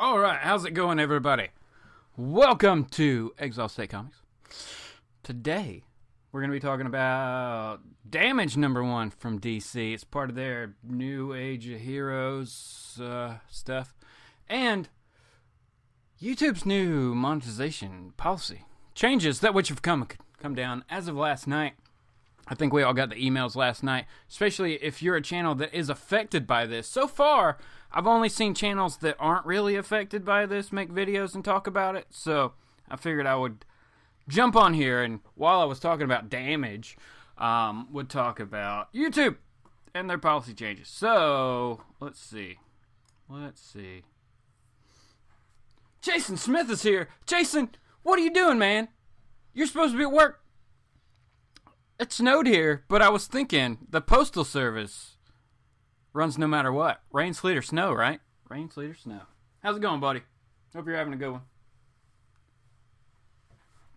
Alright, how's it going, everybody? Welcome to Exile State Comics. Today, we're going to be talking about Damage #1 from DC. It's part of their New Age of Heroes stuff. And YouTube's new monetization policy. Changes that which have come down as of last night. I think we all got the emails last night, especially if you're a channel that is affected by this. So far, I've only seen channels that aren't really affected by this make videos and talk about it, so I figured I would jump on here, and while I was talking about damage, would talk about YouTube and their policy changes. So, let's see. Jason Smith is here. Jason, what are you doing, man? You're supposed to be at work. It snowed here, but I was thinking the postal service runs no matter what. Rain, sleet, or snow, right? Rain, sleet, or snow. How's it going, buddy? Hope you're having a good one.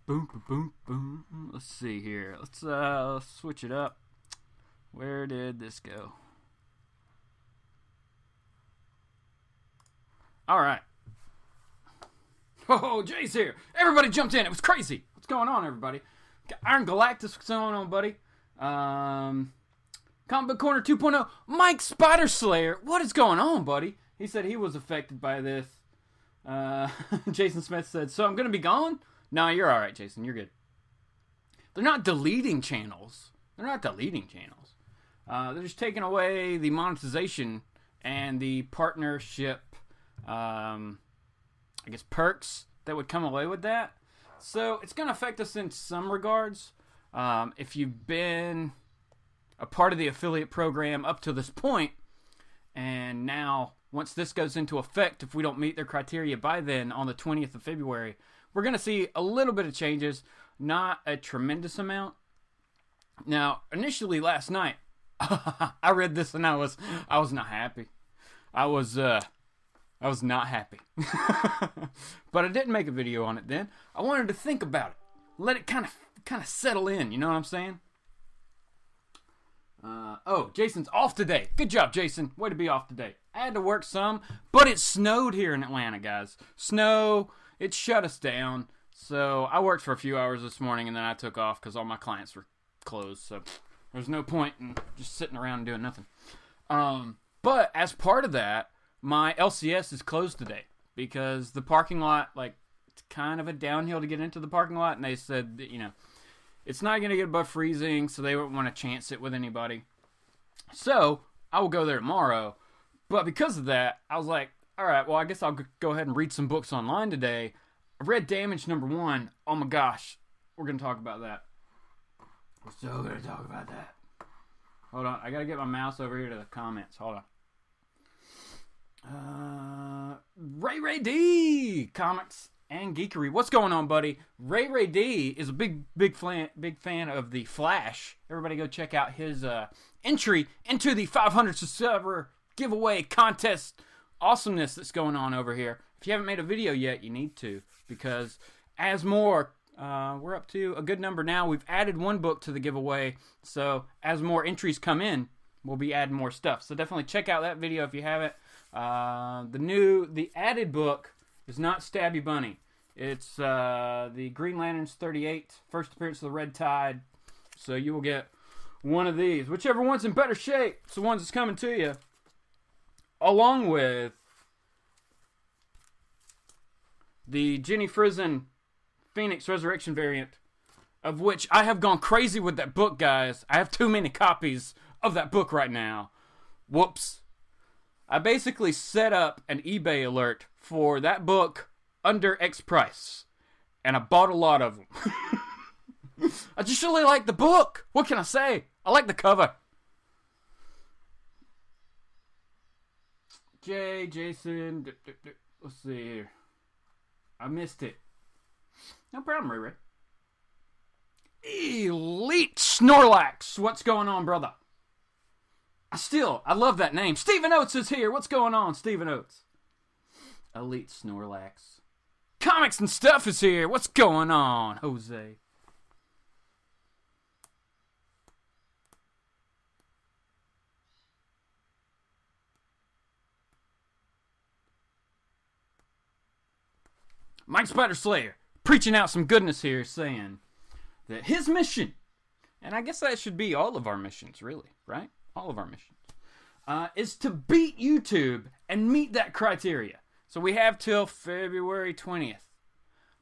Boom, boom, boom, boom. Let's see here. Let's switch it up. Where did this go? All right. Oh, Jay's here. Everybody jumped in. It was crazy. What's going on, everybody? Iron Galactus, what's going on, buddy? Comic Book Corner 2.0. Mike Spider Slayer, what is going on, buddy? He said he was affected by this. Jason Smith said, so I'm going to be gone? No, you're all right, Jason. You're good. They're not deleting channels. They're just taking away the monetization and the partnership, I guess, perks that would come away with that. So it's going to affect us in some regards. If you've been a part of the affiliate program up to this point, and now once this goes into effect, if we don't meet their criteria by then on the 20th of February, we're going to see a little bit of changes, not a tremendous amount. Now, initially last night, I read this and I was not happy. I was not happy. But I didn't make a video on it then. I wanted to think about it. Let it kind of settle in, you know what I'm saying? Oh, Jason's off today. Good job, Jason. Way to be off today. I had to work some, but it snowed here in Atlanta, guys. Snow, it shut us down. So I worked for a few hours this morning and then I took off because all my clients were closed. So there's no point in just sitting around and doing nothing. But as part of that, my LCS is closed today because the parking lot, it's kind of a downhill to get into the parking lot, and they said that, it's not going to get above freezing, so they wouldn't want to chance it with anybody. So I will go there tomorrow, but because of that, I was like, all right, well, I guess I'll go ahead and read some books online today. I read Damage #1. Oh my gosh, we're going to talk about that. We're so going to talk about that. Hold on, I got to get my mouse over here to the comments. Hold on. Ray D, Comics and Geekery. What's going on, buddy? Ray D is a big fan of the Flash. Everybody go check out his entry into the 500 subscriber giveaway contest awesomeness that's going on over here. If you haven't made a video yet, you need to, because as more, we're up to a good number now. We've added one book to the giveaway, so as more entries come in, we'll be adding more stuff. So definitely check out that video if you haven't. The added book is not Stabby Bunny. It's the Green Lanterns 38, first appearance of the Red Tide. So you will get one of these. Whichever one's in better shape, it's the ones that's coming to you. Along with the Jenny Frison Phoenix Resurrection variant, of which I have gone crazy with that book, guys. I have too many copies of that book right now. Whoops. I basically set up an eBay alert for that book under X price, and I bought a lot of them. I just really like the book. What can I say? I like the cover. Jason, let's see here. I missed it. No problem, Ray Ray. Elite Snorlax. What's going on, brother? I love that name. Stephen Oates is here. What's going on, Stephen Oates? Elite Snorlax. Comics and Stuff is here. What's going on, Jose? Mike Spider Slayer preaching out some goodness here, saying that his mission, and I guess that should be all of our missions, really, right? All of our missions, is to beat YouTube and meet that criteria. So we have till February 20th.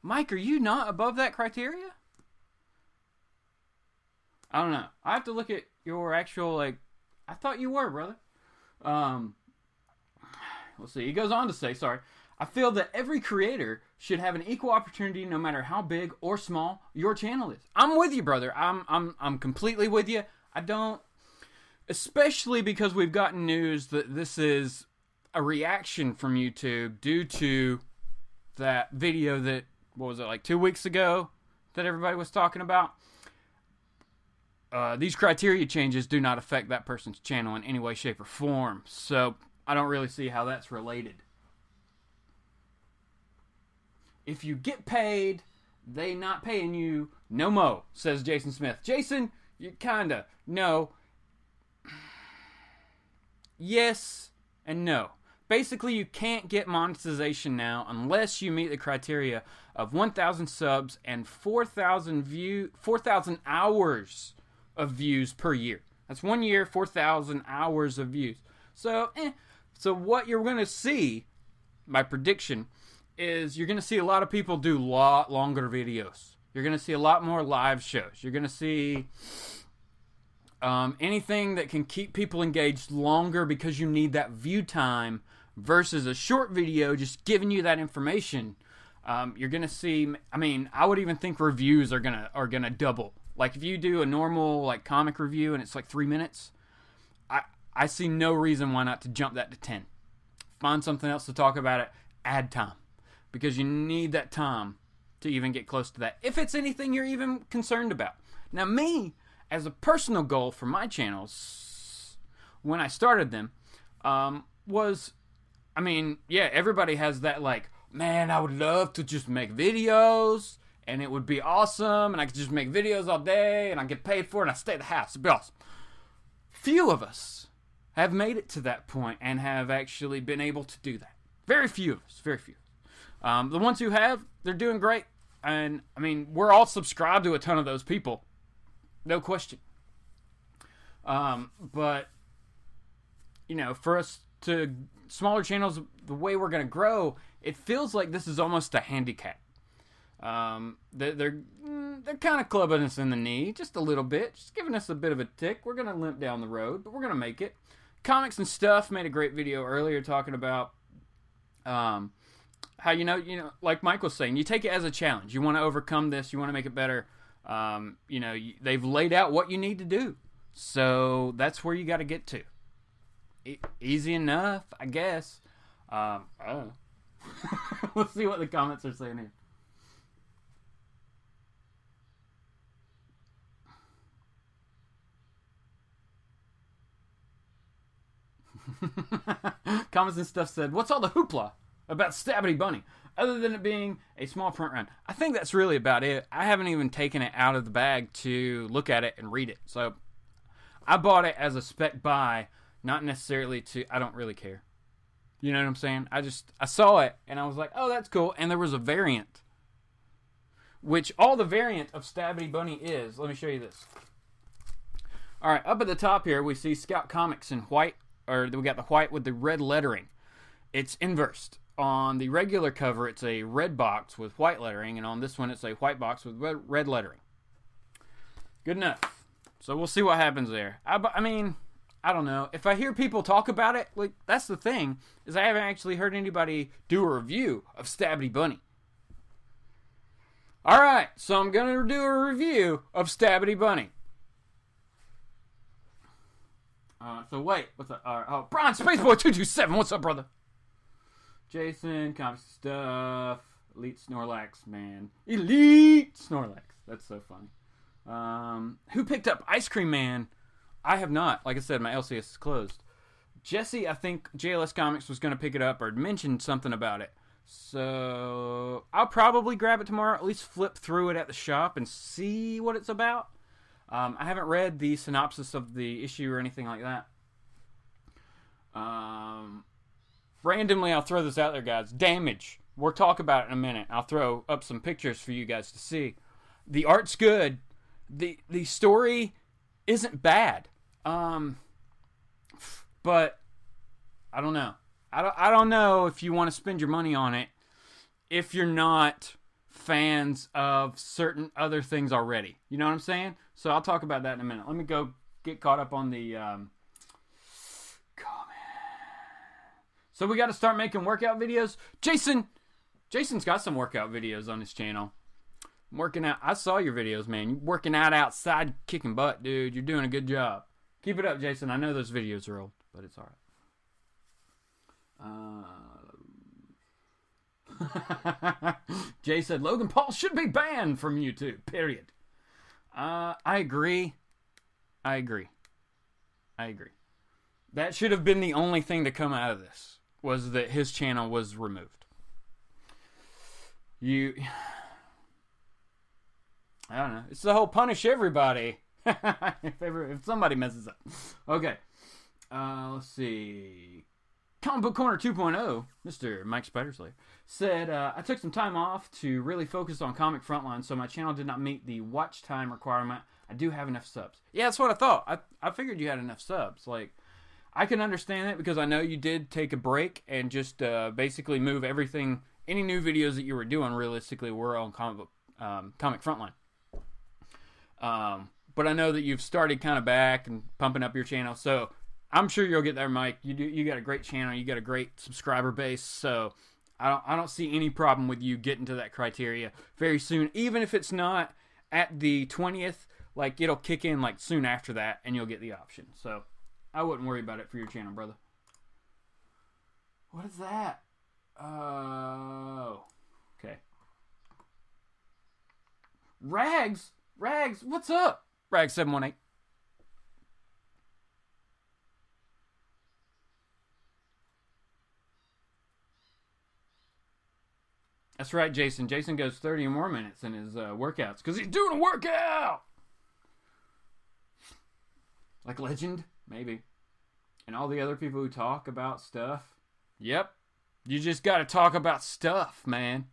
Mike, are you not above that criteria? I don't know. I have to look at your actual, like, I thought you were, brother. Let's see. He goes on to say, sorry, I feel that every creator should have an equal opportunity no matter how big or small your channel is. I'm with you, brother. I'm completely with you. I don't, especially because we've gotten news that this is a reaction from YouTube due to that video that, what was it, like 2 weeks ago that everybody was talking about. These criteria changes do not affect that person's channel in any way, shape, or form. So I don't really see how that's related. If you get paid, they not paying you no mo, says Jason Smith. Jason, you kinda, no. Yes and no. Basically, you can't get monetization now unless you meet the criteria of 1,000 subs and 4,000 hours of views per year. That's 1 year, 4,000 hours of views. So, So what you're going to see, my prediction, is you're going to see a lot of people do a lot longer videos. You're going to see a lot more live shows. You're going to see anything that can keep people engaged longer because you need that view time versus a short video just giving you that information. You're going to see, I mean, I would even think reviews are gonna double. Like if you do a normal like comic review and it's like 3 minutes, I see no reason why not to jump that to 10. Find something else to talk about it, add time. Because you need that time to even get close to that. If it's anything you're even concerned about. Now me, as a personal goal for my channels, when I started them, was, I mean, yeah, everybody has that like, man, I would love to just make videos, and it would be awesome, and I could just make videos all day, and I get paid for it, and I stay at the house. It'd be awesome. Few of us have made it to that point and have actually been able to do that. Very few of us. Very few. The ones who have, they're doing great. And, I mean, we're all subscribed to a ton of those people. No question. But, you know, for us to, smaller channels, the way we're going to grow, it feels like this is almost a handicap. They're kind of clubbing us in the knee just a little bit, just giving us a bit of a tick. We're going to limp down the road, but we're going to make it. Comics and Stuff made a great video earlier talking about how, you know, like Mike was saying, you take it as a challenge. You want to overcome this. You want to make it better. You know, they've laid out what you need to do. So that's where you got to get to. Easy enough, I guess. I don't know. Let's see what the comments are saying here. Comments and Stuff said, what's all the hoopla about Stabbity Bunny other than it being a small print run? I think that's really about it. I haven't even taken it out of the bag to look at it and read it. So I bought it as a spec buy, not necessarily to, I don't really care. You know what I'm saying? I saw it and I was like, oh, that's cool. And there was a variant, which all the variant of Stabbity Bunny is. Let me show you this. All right, up at the top here, we see Scout Comics in white, or we got the white with the red lettering. It's inversed. On the regular cover, it's a red box with white lettering, and on this one, it's a white box with red lettering. Good enough. So we'll see what happens there. I mean, I don't know. If I hear people talk about it, like, that's the thing, is I haven't actually heard anybody do a review of Stabbity Bunny. Alright, so I'm going to do a review of Stabbity Bunny. So wait, what's up? Oh, Brian Spaceboy227, what's up, brother? Jason, Comics Stuff, Elite Snorlax, man. Elite Snorlax. That's so funny. Who picked up Ice Cream Man? I have not. Like I said, my LCS is closed. Jesse, I think JLS Comics was going to pick it up or mentioned something about it. So I'll probably grab it tomorrow, at least flip through it at the shop and see what it's about. I haven't read the synopsis of the issue or anything like that. Randomly, I'll throw this out there, guys. Damage. We'll talk about it in a minute. I'll throw up some pictures for you guys to see. The art's good. The story isn't bad. But I don't know. I don't know if you want to spend your money on it if you're not fans of certain other things already. You know what I'm saying? So I'll talk about that in a minute. Let me go get caught up on the comment. So we got to start making workout videos. Jason's got some workout videos on his channel. Working out. I saw your videos, man. You're working out outside, kicking butt, dude. You're doing a good job. Keep it up, Jason. I know those videos are old, but it's all right. Jay said Logan Paul should be banned from YouTube. Period. I agree. That should have been the only thing to come out of this, was that his channel was removed. I don't know. It's the whole punish everybody if somebody messes up. Okay. Let's see. Comic Book Corner 2.0, Mr. Mike Spiderslayer, said, I took some time off to really focus on ComicFrontline, so my channel did not meet the watch time requirement. I do have enough subs. Yeah, that's what I thought. I figured you had enough subs. Like, I can understand it because I know you did take a break and just basically move everything. Any new videos that you were doing, realistically, were on ComicFrontline. But I know that you've started kind of back and pumping up your channel, so I'm sure you'll get there, Mike. You got a great channel, you got a great subscriber base, so I don't see any problem with you getting to that criteria very soon. Even if it's not at the 20th, like it'll kick in like soon after that, and you'll get the option. So I wouldn't worry about it for your channel, brother. What is that? Oh, okay. Rags, what's up? Rags718. That's right, Jason. Jason goes 30 or more minutes in his workouts because he's doing a workout. Like Legend, maybe. And all the other people who talk about stuff. Yep. You just got to talk about stuff, man.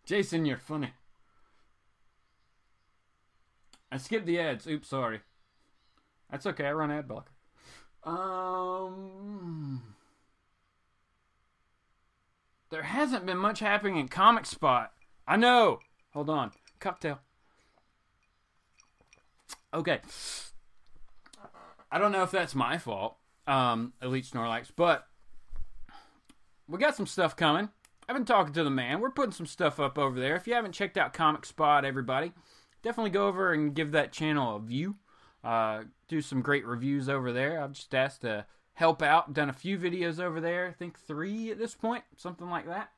Jason, you're funny. I skipped the ads. Oops, sorry. That's okay. I run ad blocker. There hasn't been much happening in Comic Spot. I know. Hold on. Cocktail. Okay. I don't know if that's my fault, Elite Snorlax, but we got some stuff coming. I've been talking to the man. We're putting some stuff up over there. If you haven't checked out Comic Spot, everybody, definitely go over and give that channel a view. Do some great reviews over there. I've just asked to help out. Done a few videos over there. I think 3 at this point. Something like that.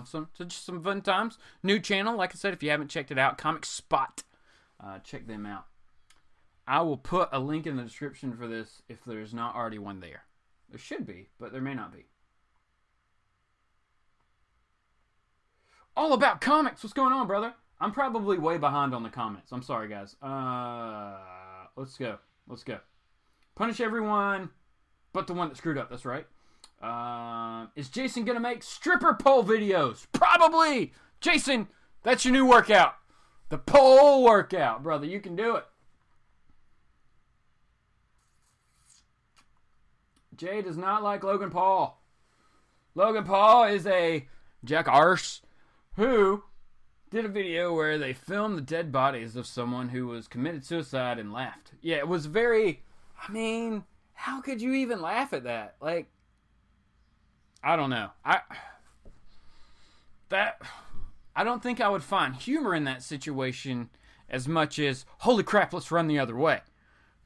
So just some fun times. New channel. Like I said, if you haven't checked it out, Comic Spot. Check them out. I will put a link in the description for this if there's not already one there. There should be, but there may not be. All about comics. What's going on, brother? I'm probably way behind on the comments. I'm sorry, guys. Let's go. Punish everyone but the one that screwed up. That's right. Is Jason going to make stripper pole videos? Probably. Jason, that's your new workout. The pole workout, brother. You can do it. Jay does not like Logan Paul. Logan Paul is a jackass who did a video where they filmed the dead bodies of someone who was committed suicide and laughed. Yeah, it was very, I mean, how could you even laugh at that? Like, I don't know. I don't think I would find humor in that situation as much as, holy crap, let's run the other way.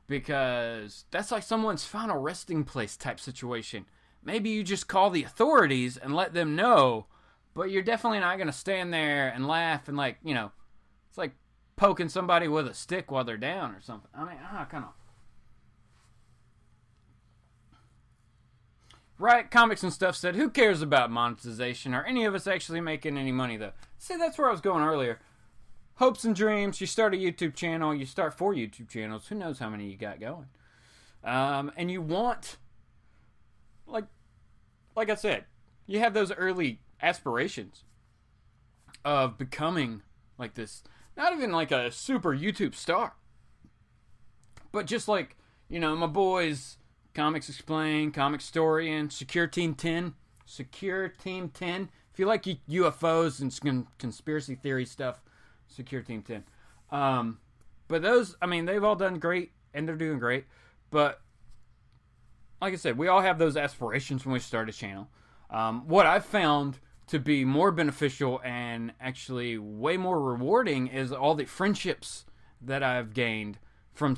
Because that's like someone's final resting place type situation. Maybe you just call the authorities and let them know, but you're definitely not going to stand there and laugh and, like, you know, it's like poking somebody with a stick while they're down or something. I mean, kind of. Right, Comics and Stuff said, who cares about monetization? Are any of us actually making any money, though? See, that's where I was going earlier. Hopes and dreams, you start a YouTube channel, you start 4 YouTube channels, who knows how many you got going. And you want, like like I said, you have those early aspirations of becoming like this, not even like a super YouTube star, but just like, you know, my boys, Comics Explained, Comic Story, and Secure Team 10. Secure Team 10. If you like UFOs and conspiracy theory stuff, Secure Team 10. But those, I mean, they've all done great, and they're doing great. But, like I said, we all have those aspirations when we start a channel. What I've found to be more beneficial and actually way more rewarding is all the friendships that I've gained from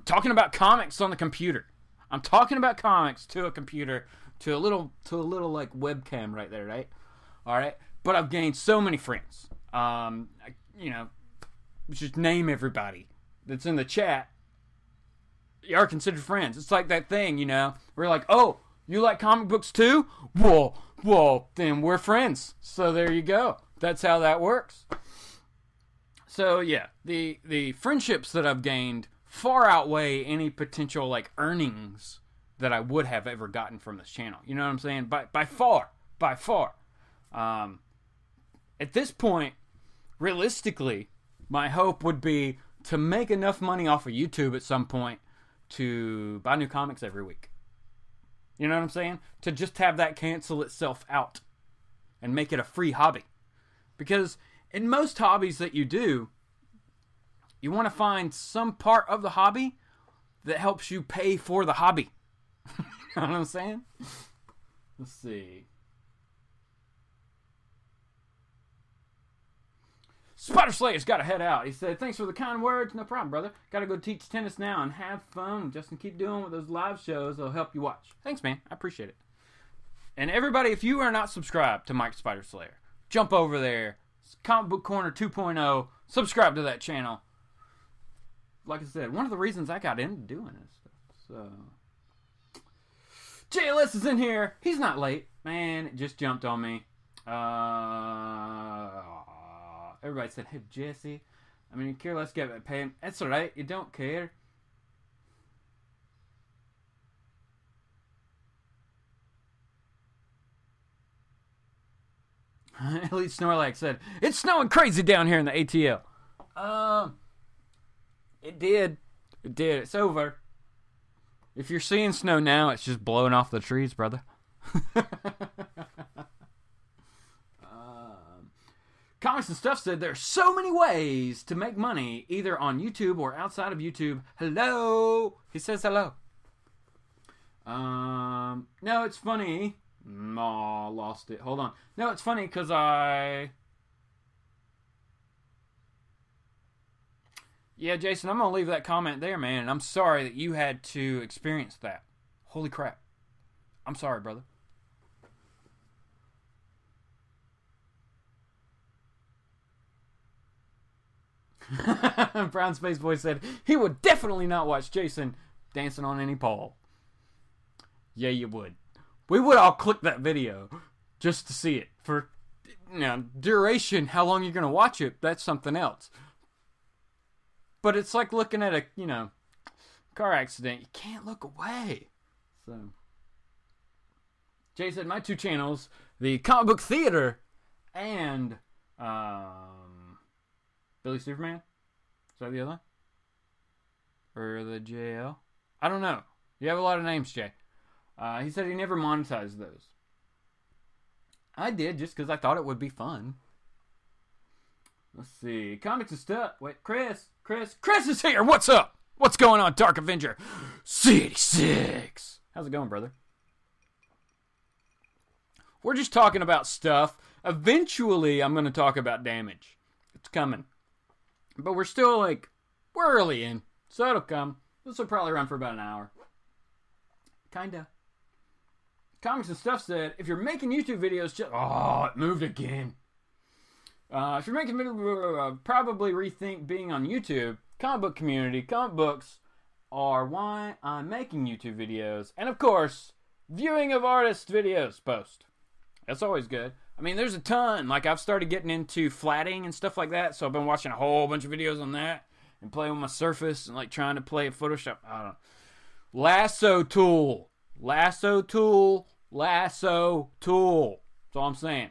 talking about comics on the computer. I'm talking about comics to a computer, to a little like webcam right there, right? All right, but I've gained so many friends. You know, just name everybody that's in the chat. You are considered friends. It's like that thing, you know. We're like, oh, you like comic books too? Well, then we're friends. So there you go. That's how that works. So yeah, the friendships that I've gained far outweigh any potential like earnings that I would have ever gotten from this channel. You know what I'm saying? By far. At this point, realistically, my hope would be to make enough money off of YouTube at some point to buy new comics every week. You know what I'm saying? To just have that cancel itself out and make it a free hobby. Because in most hobbies that you do, you want to find some part of the hobby that helps you pay for the hobby. You know what I'm saying? Let's see. Spider Slayer's got to head out. He said, thanks for the kind words. No problem, brother. Got to go teach tennis now and have fun. Justin, keep doing with those live shows. They'll help you watch. Thanks, man. I appreciate it. And everybody, if you are not subscribed to Mike Spider Slayer, jump over there. It's Comic Book Corner 2.0. Subscribe to that channel. Like I said, one of the reasons I got into doing this stuff. So, JLS is in here. He's not late. Man, it just jumped on me. Everybody said, hey, Jesse. I mean, you care less, get paid. That's alright. You don't care. Elite Snorlax said, it's snowing crazy down here in the ATL. It did. It did. It's over. If you're seeing snow now, it's just blowing off the trees, brother. Comics and Stuff said there's so many ways to make money, either on YouTube or outside of YouTube. Hello. He says hello. No, it's funny. Aw, lost it. Hold on. No, it's funny because Yeah, Jason, I'm going to leave that comment there, man. And I'm sorry that you had to experience that. Holy crap. I'm sorry, brother. Brown Space Boy said he would definitely not watch Jason dancing on any pole. Yeah, you would. We would all click that video just to see it. For, you know, duration, how long you're going to watch it, that's something else. But it's like looking at a, you know, car accident. You can't look away. So, Jay said my two channels, the Comic Book Theater and Billy Superman. Is that the other one? Or the JL? I don't know. You have a lot of names, Jay. He said he never monetized those. I did just because I thought it would be fun. Let's see. Comics and Stuff. Wait, Chris is here. What's up? What's going on, Dark Avenger? C86. How's it going, brother? We're just talking about stuff. Eventually, I'm going to talk about Damage. It's coming. But we're still, like, we're early in. So it'll come. This will probably run for about an hour. Kinda. Comics and Stuff said, if you're making YouTube videos, just... Oh, it moved again. If you're making videos, probably rethink being on YouTube. Comic book community, comic books are why I'm making YouTube videos. And, of course, viewing of artist videos post. That's always good. I mean, there's a ton. Like, I've started getting into flatting and stuff like that. So I've been watching a whole bunch of videos on that. And playing with my Surface and, like, trying to play Photoshop. I don't know. Lasso tool. lasso tool. That's all I'm saying.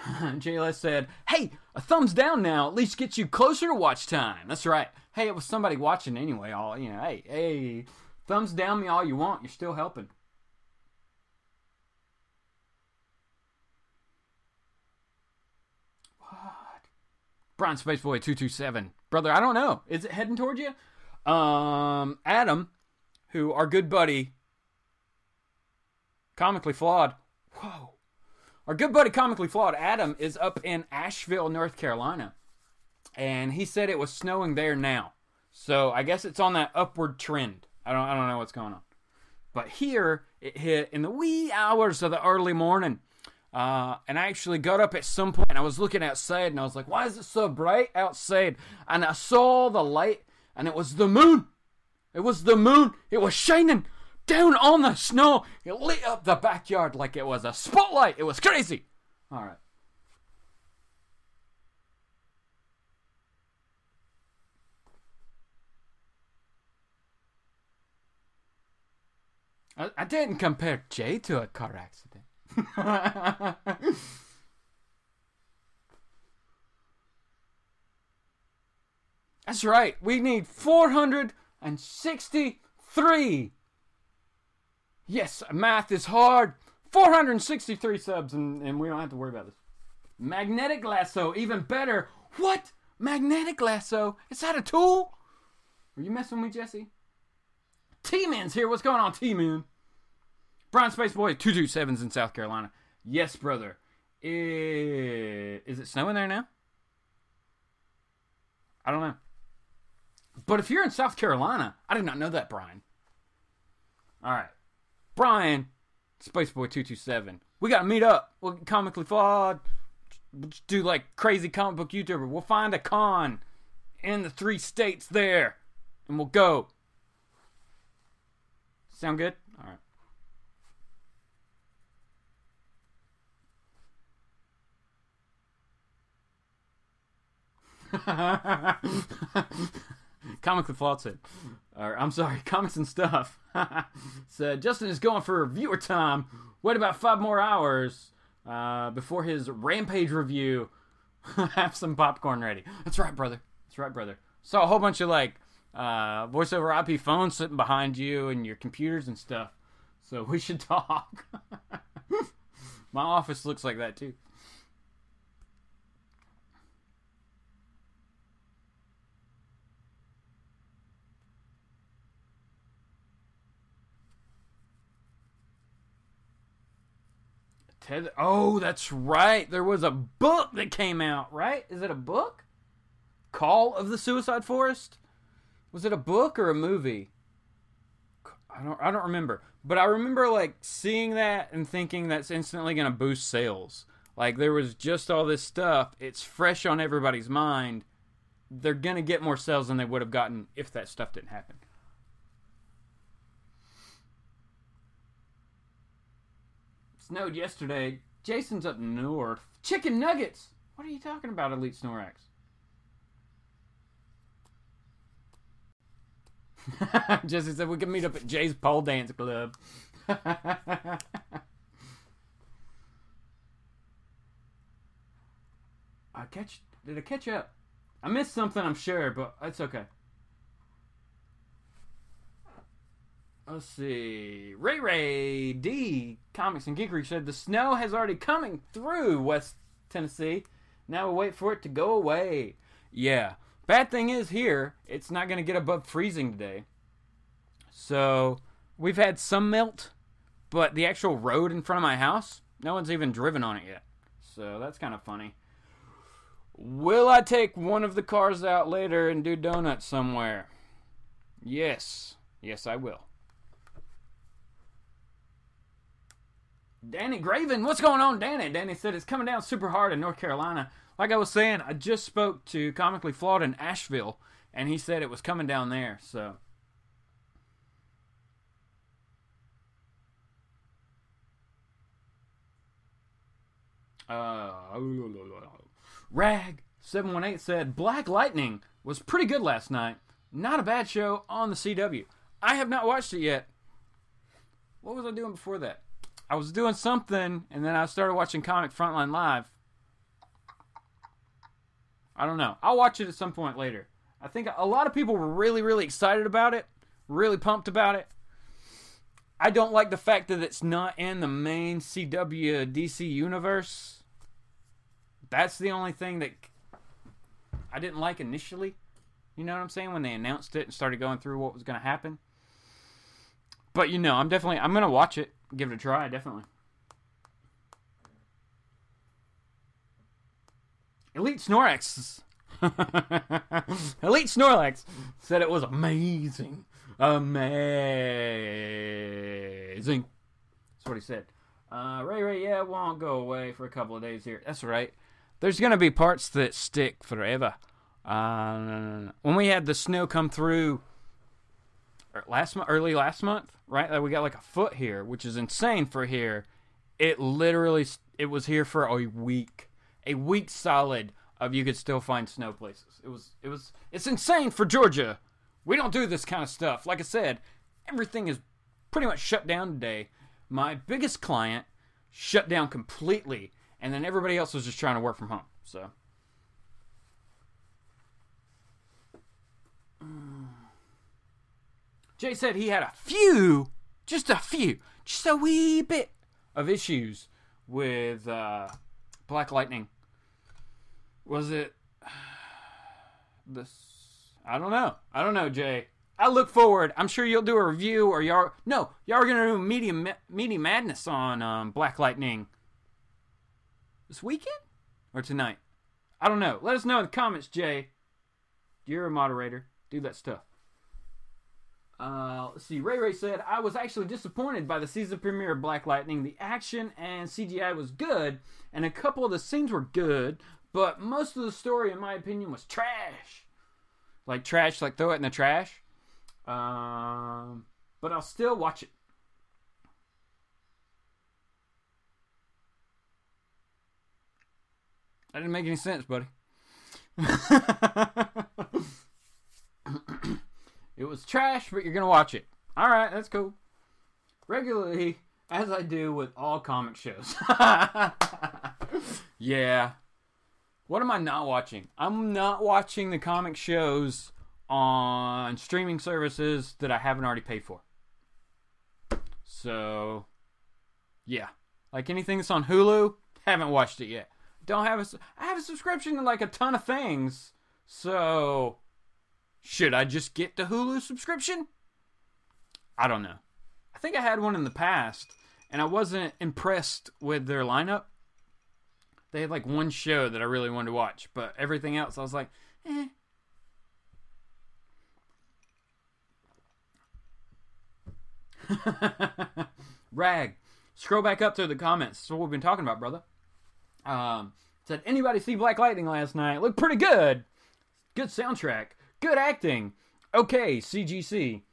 JLS said, hey, a thumbs down now at least gets you closer to watch time. That's right. Hey, it was somebody watching anyway. Hey, thumbs down me all you want. You're still helping. What? Brian Spaceboy 227. Brother, I don't know. Is it heading towards you? Adam, who our good buddy, Comically Flawed. Whoa. Our good buddy Comically Flawed, Adam, is up in Asheville, North Carolina. And he said it was snowing there now. So I guess it's on that upward trend. I don't know what's going on. But here, it hit in the wee hours of the early morning. And I actually got up at some point and I was looking outside and I was like, why is it so bright outside? And I saw the light and it was the moon. It was the moon. It was shining down on the snow. It lit up the backyard like it was a spotlight. It was crazy. All right. I didn't compare Jay to a car accident. That's right. We need 463. Yes, math is hard. 463 subs, and we don't have to worry about this. Magnetic lasso, even better. What? Magnetic lasso? Is that a tool? Are you messing with me, Jesse? T-Man's here. What's going on, T-Man? Brian Spaceboy 227's in South Carolina. Yes, brother. Is it snowing there now? I don't know. But if you're in South Carolina, I did not know that, Brian. All right. Brian, Spaceboy 227. We got to meet up. We'll get Comically Flawed. We'll just do like crazy comic book YouTuber. We'll find a con in the 3 states there. And we'll go. Sound good? All right. Comically Flawed said, I'm sorry, Comics and Stuff said, Justin is going for viewer time. Wait about 5 more hours before his Rampage review. Have some popcorn ready. That's right, brother. That's right, brother. Saw a whole bunch of like voice over IP phones sitting behind you and your computers and stuff. So we should talk. My office looks like that too. Oh, that's right. There was a book that came out, right? Is it a book? Call of the Suicide Forest? Was it a book or a movie? I don't remember. But I remember like seeing that and thinking that's instantly going to boost sales. Like there was just all this stuff. It's fresh on everybody's mind. They're going to get more sales than they would have gotten if that stuff didn't happen. Snowed yesterday. Jason's up north. Chicken nuggets! What are you talking about, Elite Snorax? Jesse said we can meet up at Jay's pole dance club. Did I catch up? I missed something, I'm sure, but it's okay. Let's see. Ray D, Comics and Geekery said the snow has already coming through West Tennessee. Now we'll wait for it to go away. Yeah. Bad thing is here, it's not going to get above freezing today. So, we've had some melt, but the actual road in front of my house, no one's even driven on it yet. So, that's kind of funny. Will I take one of the cars out later and do donuts somewhere? Yes. Yes, I will. Danny Graven, what's going on, Danny? Danny said it's coming down super hard in North Carolina. Like I was saying, I just spoke to Comically Flawed in Asheville, and he said it was coming down there, so. Rag718 said, Black Lightning was pretty good last night. Not a bad show on the CW. I have not watched it yet. What was I doing before that? I was doing something, and then I started watching ComicFrontline live. I don't know. I'll watch it at some point later. I think a lot of people were really, really excited about it. Really pumped about it. I don't like the fact that it's not in the main CW DC universe. That's the only thing that I didn't like initially. You know what I'm saying? When they announced it and started going through what was going to happen. But, you know, I'm going to watch it. Give it a try, definitely. Elite Snorlax. Elite Snorlax said it was amazing. Amazing. That's what he said. Ray, yeah, it won't go away for a couple of days here. That's right. There's going to be parts that stick forever. When we had the snow come through early last month, right? We got like a foot here, which is insane for here. It was here for a week solid of you could still find snow places. It's insane for Georgia. We don't do this kind of stuff. Like I said, everything is pretty much shut down today. My biggest client shut down completely, and then everybody else was just trying to work from home. So, Jay said he had just a wee bit of issues with Black Lightning. Was it this? I don't know, Jay. I look forward. I'm sure you'll do a review, or y'all are gonna do Media Madness on Black Lightning this weekend or tonight. I don't know. Let us know in the comments, Jay. You're a moderator. Do that stuff. Let's see. Ray said, I was actually disappointed by the season premiere of Black Lightning. The action and CGI was good, and a couple of the scenes were good, but most of the story, in my opinion, was trash. Like trash, like throw it in the trash. But I'll still watch it. That didn't make any sense, buddy. It was trash, but you're going to watch it. All right, that's cool. Regularly, as I do with all comic shows. Yeah. What am I not watching? I'm not watching the comic shows on streaming services that I haven't already paid for. So, yeah. Like anything that's on Hulu, haven't watched it yet. I have a subscription to like a ton of things. So, should I just get the Hulu subscription? I don't know. I think I had one in the past, and I wasn't impressed with their lineup. They had like one show that I really wanted to watch, but everything else I was like, eh. Rag, scroll back up to the comments. That's what we've been talking about, brother. Said, anybody see Black Lightning last night? Looked pretty good. Good soundtrack. Good acting. Okay, CGC.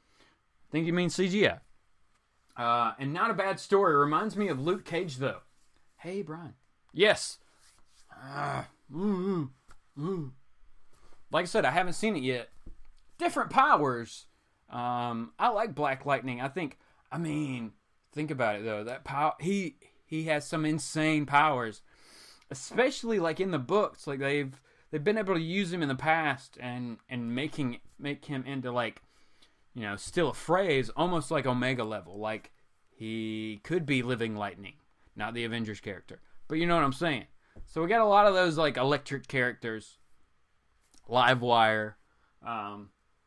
Think you mean CGI. And not a bad story. Reminds me of Luke Cage, though. Hey, Brian. Yes. Like I said, I haven't seen it yet. Different powers. I like Black Lightning. Think about it though. That power, he has some insane powers, especially like in the books. Like they've been able to use him in the past and make him into like, you know, still a phrase almost like Omega level. Like he could be Living Lightning, not the Avengers character, but you know what I'm saying. So we got a lot of those like electric characters, Livewire,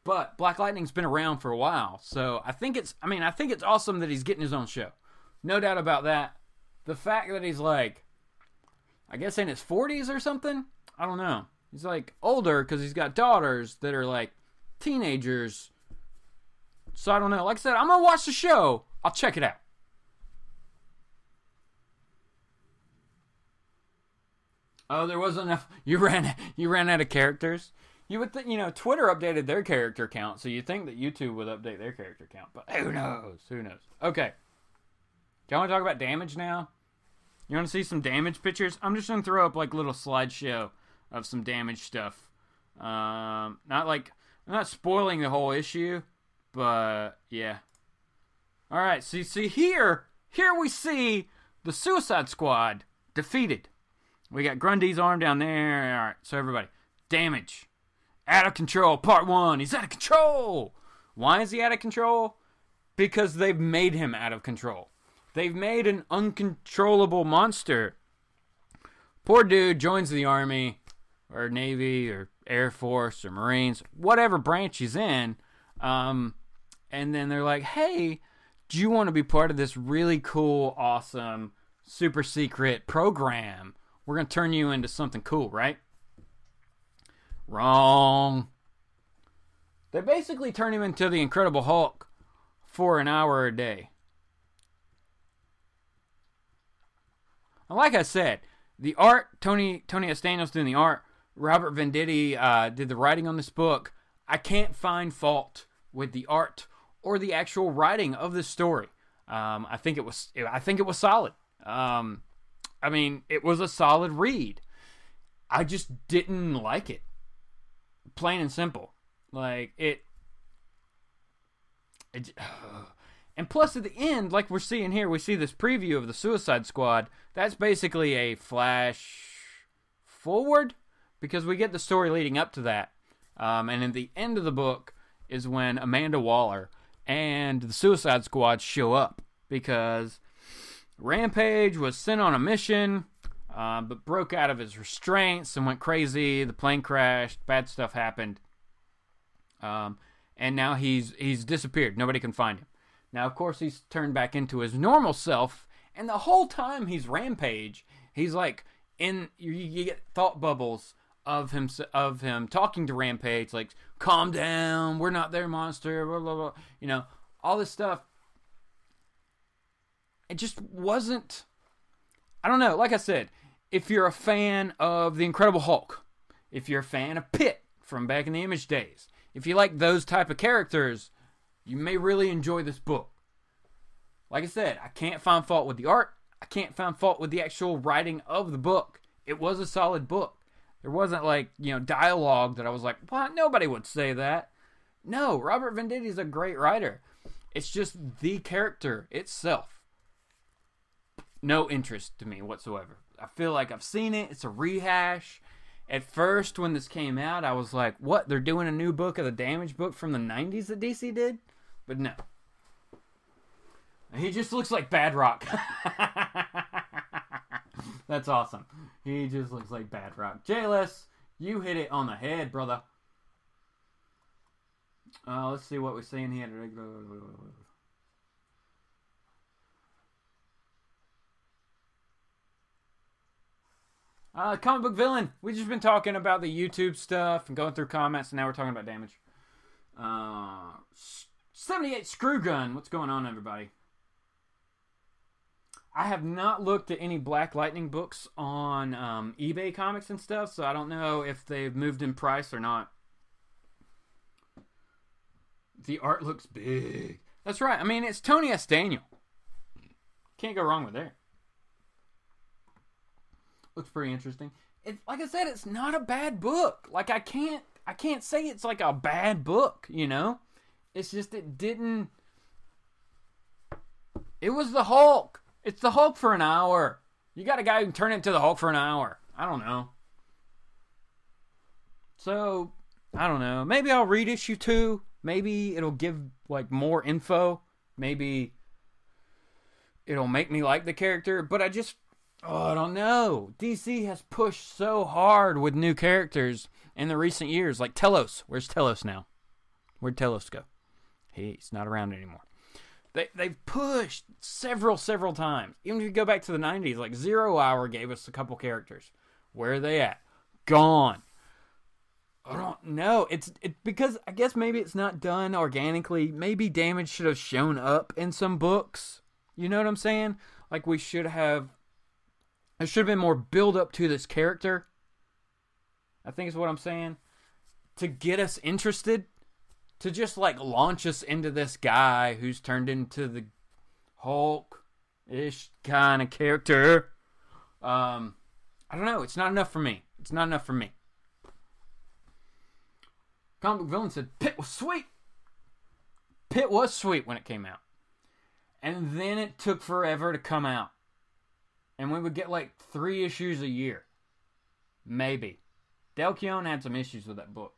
but Black Lightning's been around for a while, so I think it's awesome that he's getting his own show, no doubt about that. The fact that he's like, I guess in his 40s or something, I don't know. He's like older because he's got daughters that are like teenagers. So I don't know. Like I said, I'm gonna watch the show. I'll check it out. Oh, there wasn't enough. You ran out of characters. You would think, Twitter updated their character count, so you'd think that YouTube would update their character count, but who knows? Okay. Do y'all want to talk about damage now? You want to see some damage pictures? I'm just going to throw up like little slideshow of some damage stuff. Not like I'm not spoiling the whole issue, but yeah. All right, so you see here we see the Suicide Squad defeated. We got Grundy's arm down there. All right, so everybody, Damage, out of control, part 1. He's out of control. Why is he out of control? Because they've made him out of control. They've made an uncontrollable monster. Poor dude joins the Army, or Navy, or Air Force, or Marines, whatever branch he's in. And then they're like, hey, do you want to be part of this really cool, awesome, super secret program? We're going to turn you into something cool, right? Wrong. They basically turn him into the Incredible Hulk for an hour a day. And like I said, the art, Tony S. Daniels doing the art, Robert Venditti did the writing on this book. I can't find fault with the art or the actual writing of this story. I think it was solid. I mean, it was a solid read. I just didn't like it. Plain and simple. Like, it and plus at the end, like we're seeing here, we see this preview of the Suicide Squad. That's basically a flash forward, because we get the story leading up to that. And at the end of the book is when Amanda Waller and the Suicide Squad show up, because Rampage was sent on a mission, but broke out of his restraints and went crazy. The plane crashed. Bad stuff happened. And now he's disappeared. Nobody can find him. Now, of course, he's turned back into his normal self, and the whole time he's Rampage, he's like you get thought bubbles of him talking to Rampage, like, calm down, we're not their monster, blah blah blah, you know, all this stuff. It just wasn't, I don't know, like I said, if you're a fan of the Incredible Hulk, if you're a fan of Pitt from back in the Image days, if you like those type of characters, you may really enjoy this book. Like I said, I can't find fault with the art. I can't find fault with the actual writing of the book. It was a solid book. There wasn't, like, you know, dialogue that I was like, what? Nobody would say that. No, Robert Venditti is a great writer. It's just the character itself. No interest to me whatsoever. I feel like I've seen it. It's a rehash. At first, when this came out, I was like, what? They're doing a new book of the Damage book from the 90s that DC did? But no. He just looks like Bad Rock. That's awesome. He just looks like Bad Rock. JLS, you hit it on the head, brother. Let's see what we're seeing here. Comic book villain. We've just been talking about the YouTube stuff and going through comments, and now we're talking about Damage. 78 Screw Gun. What's going on, everybody? I have not looked at any Black Lightning books on eBay Comics and stuff, so I don't know if they've moved in price or not. The art looks big. That's right. I mean, it's Tony S. Daniel. Can't go wrong with that. Looks pretty interesting. Like I said, it's not a bad book. Like, I can't say it's like a bad book, you know? It's just it was the Hulk. It's the Hulk for an hour. You got a guy who can turn into the Hulk for an hour. I don't know. So, I don't know. Maybe I'll read issue 2. Maybe it'll give, like, more info. Maybe it'll make me like the character. But I don't know. DC has pushed so hard with new characters in the recent years. Like Telos. Where's Telos now? Where'd Telos go? He's not around anymore. They've pushed several times. Even if you go back to the 90s, like Zero Hour gave us a couple characters. Where are they at? Gone. I don't know. It's because I guess maybe it's not done organically. Maybe Damage should have shown up in some books. You know what I'm saying? Like, there should have been more build up to this character. I think is what I'm saying. To get us interested. To just, like, launch us into this guy who's turned into the Hulk-ish kind of character. I don't know. It's not enough for me. It's not enough for me. Comic Book Villain said, Pitt was sweet. Pitt was sweet when it came out. And then it took forever to come out. And we would get like 3 issues a year. Maybe. Del Keown had some issues with that book.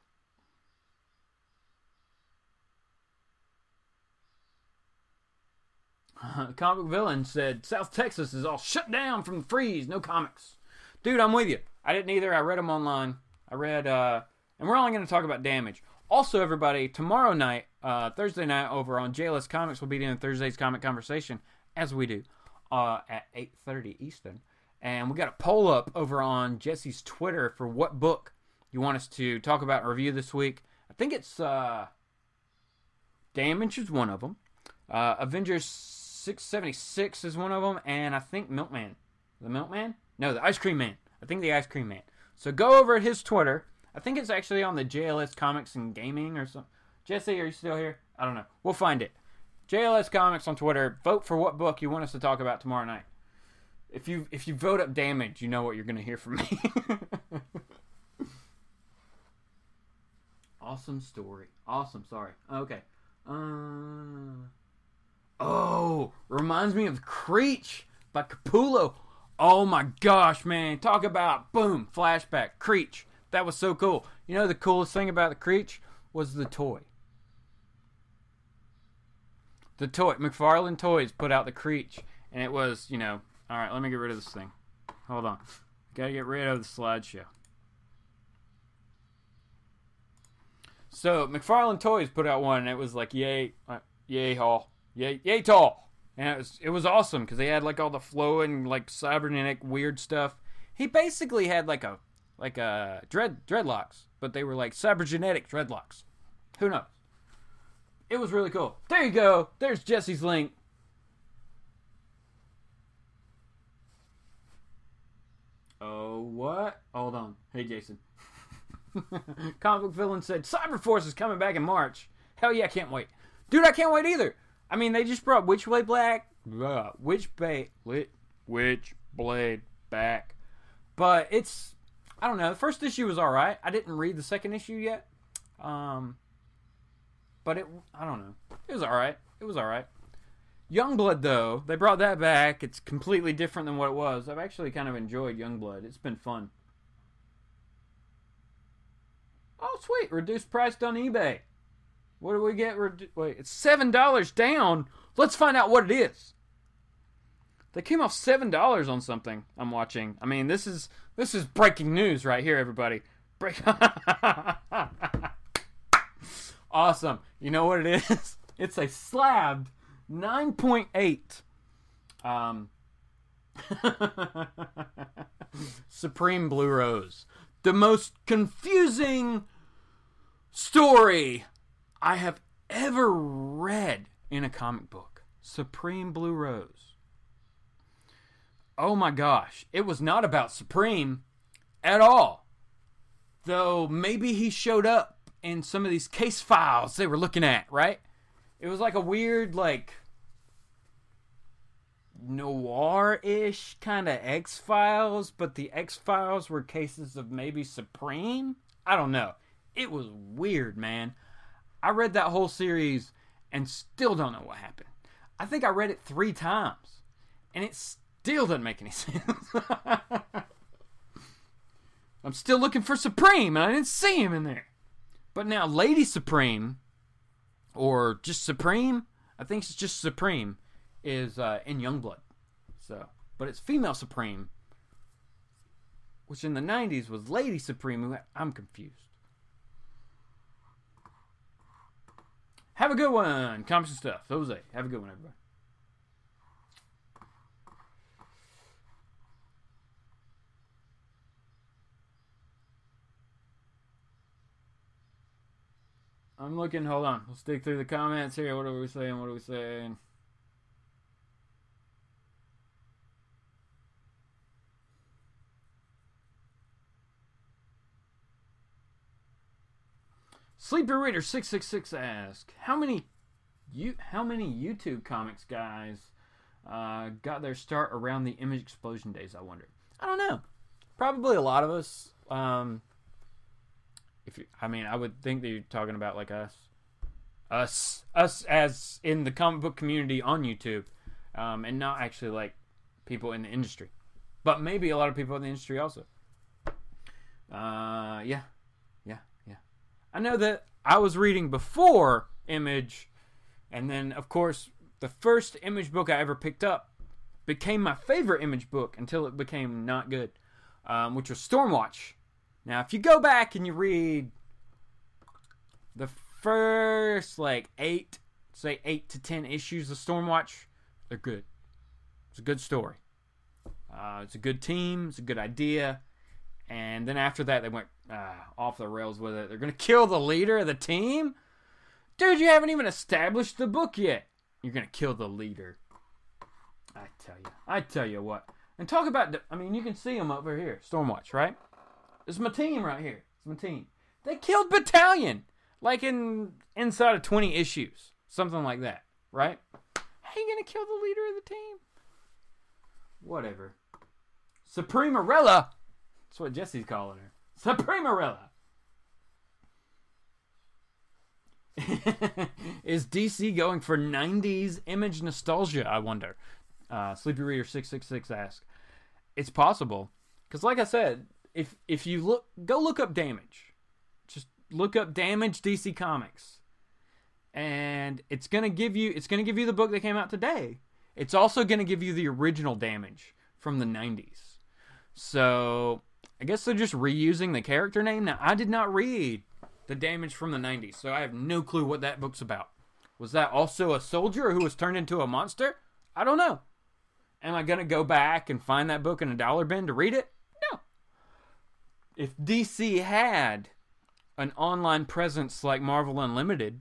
Comic Villain said, South Texas is all shut down from the freeze. No comics. Dude, I'm with you. I didn't either. I read them online. I read, and we're only going to talk about Damage. Also, everybody, tomorrow night, Thursday night, over on JLS Comics, we'll be doing Thursday's Comic Conversation, as we do, at 8:30 Eastern. And we got a poll up over on Jesse's Twitter for what book you want us to talk about and review this week. I think it's Damage is one of them. Avengers 676 is one of them. And I think Milkman. The Milkman? No, the Ice Cream Man. I think the Ice Cream Man. So go over at his Twitter. I think it's actually on the JLS Comics and Gaming or something. Jesse, are you still here? I don't know. We'll find it. JLS Comics on Twitter. Vote for what book you want us to talk about tomorrow night. If you vote up Damage, you know what you're going to hear from me. Awesome story. Awesome, sorry. Okay. Oh, reminds me of Creech by Capullo. Oh my gosh, man. Talk about, boom, flashback. Creech. That was so cool. You know the coolest thing about the Creech was the toy. The toy. McFarlane Toys put out the Creech. And it was, you know, alright, let me get rid of this thing. Hold on. Gotta get rid of the slideshow. So, McFarlane Toys put out one, and it was like, yay haul. Yay tall. And it was awesome, because they had like all the flowing, like cybernetic weird stuff. He basically had like a dreadlocks, but they were like cybergenetic dreadlocks. Who knows? It was really cool. There you go. There's Jesse's link. Oh, what? Hold on. Hey, Jason. Comic Book Villain said, Cyberforce is coming back in March. Hell yeah, I can't wait. Dude, I can't wait either. I mean, they just brought Witchblade back. But it's, I don't know. The first issue was alright. I didn't read the second issue yet. But I don't know. It was alright. It was alright. Youngblood, though, they brought that back. It's completely different than what it was. I've actually kind of enjoyed Youngblood. It's been fun. Oh, sweet. Reduced priced on eBay. What do we get? Wait, it's $7 down. Let's find out what it is. They came off $7 on something I'm watching. I mean, this is breaking news right here, everybody. Awesome. You know what it is? It's a slabbed 9.8 Supreme Blue Rose. The most confusing story I have ever read in a comic book. Supreme Blue Rose. Oh my gosh. It was not about Supreme at all. Though maybe he showed up in some of these case files they were looking at, right? It was like a weird, like, noir-ish kind of X-Files, but the X-Files were cases of maybe Supreme? I don't know. It was weird, man. I read that whole series and still don't know what happened. I think I read it 3 times, and it still doesn't make any sense. I'm still looking for Supreme, and I didn't see him in there. But now Lady Supreme, or just Supreme, I think it's just Supreme, is in Youngblood. So, but it's female Supreme, which in the 90s was Lady Supreme. I'm confused. Have a good one. Comics and stuff. Jose. Have a good one, everybody. I'm looking. Hold on. Let's dig through the comments here. What are we saying? What are we saying? Sleepy Reader 666 asks, how many YouTube comics guys got their start around the Image Explosion days, I wonder? I don't know. Probably a lot of us. I mean, I would think that you're talking about like us as in the comic book community on YouTube, and not actually like people in the industry, but maybe a lot of people in the industry also. Yeah. I know that I was reading before Image, and then of course the first Image book I ever picked up became my favorite Image book until it became not good, which was Stormwatch. Now, if you go back and you read the first like 8 to 10 issues of Stormwatch, they're good. It's a good story. It's a good team. It's a good idea. And then after that, they went off the rails with it. They're going to kill the leader of the team? Dude, you haven't even established the book yet. You're going to kill the leader. I tell you what. And talk about, I mean, you can see them over here. Stormwatch, right? It's my team right here. It's my team. They killed Battalion. Like inside of 20 issues. Something like that, right? How you going to kill the leader of the team? Whatever. Supremerella. That's what Jesse's calling her. Supremerella. Is DC going for 90s Image nostalgia, I wonder? Sleepy Reader 666 asks. It's possible. Because like I said, if you go look up Damage. Just look up Damage DC Comics. And it's going to give you the book that came out today. It's also going to give you the original Damage from the 90s. So I guess they're just reusing the character name. Now, I did not read the Damage from the 90s, so I have no clue what that book's about. Was that also a soldier who was turned into a monster? I don't know. Am I going to go back and find that book in a dollar bin to read it? No. If DC had an online presence like Marvel Unlimited,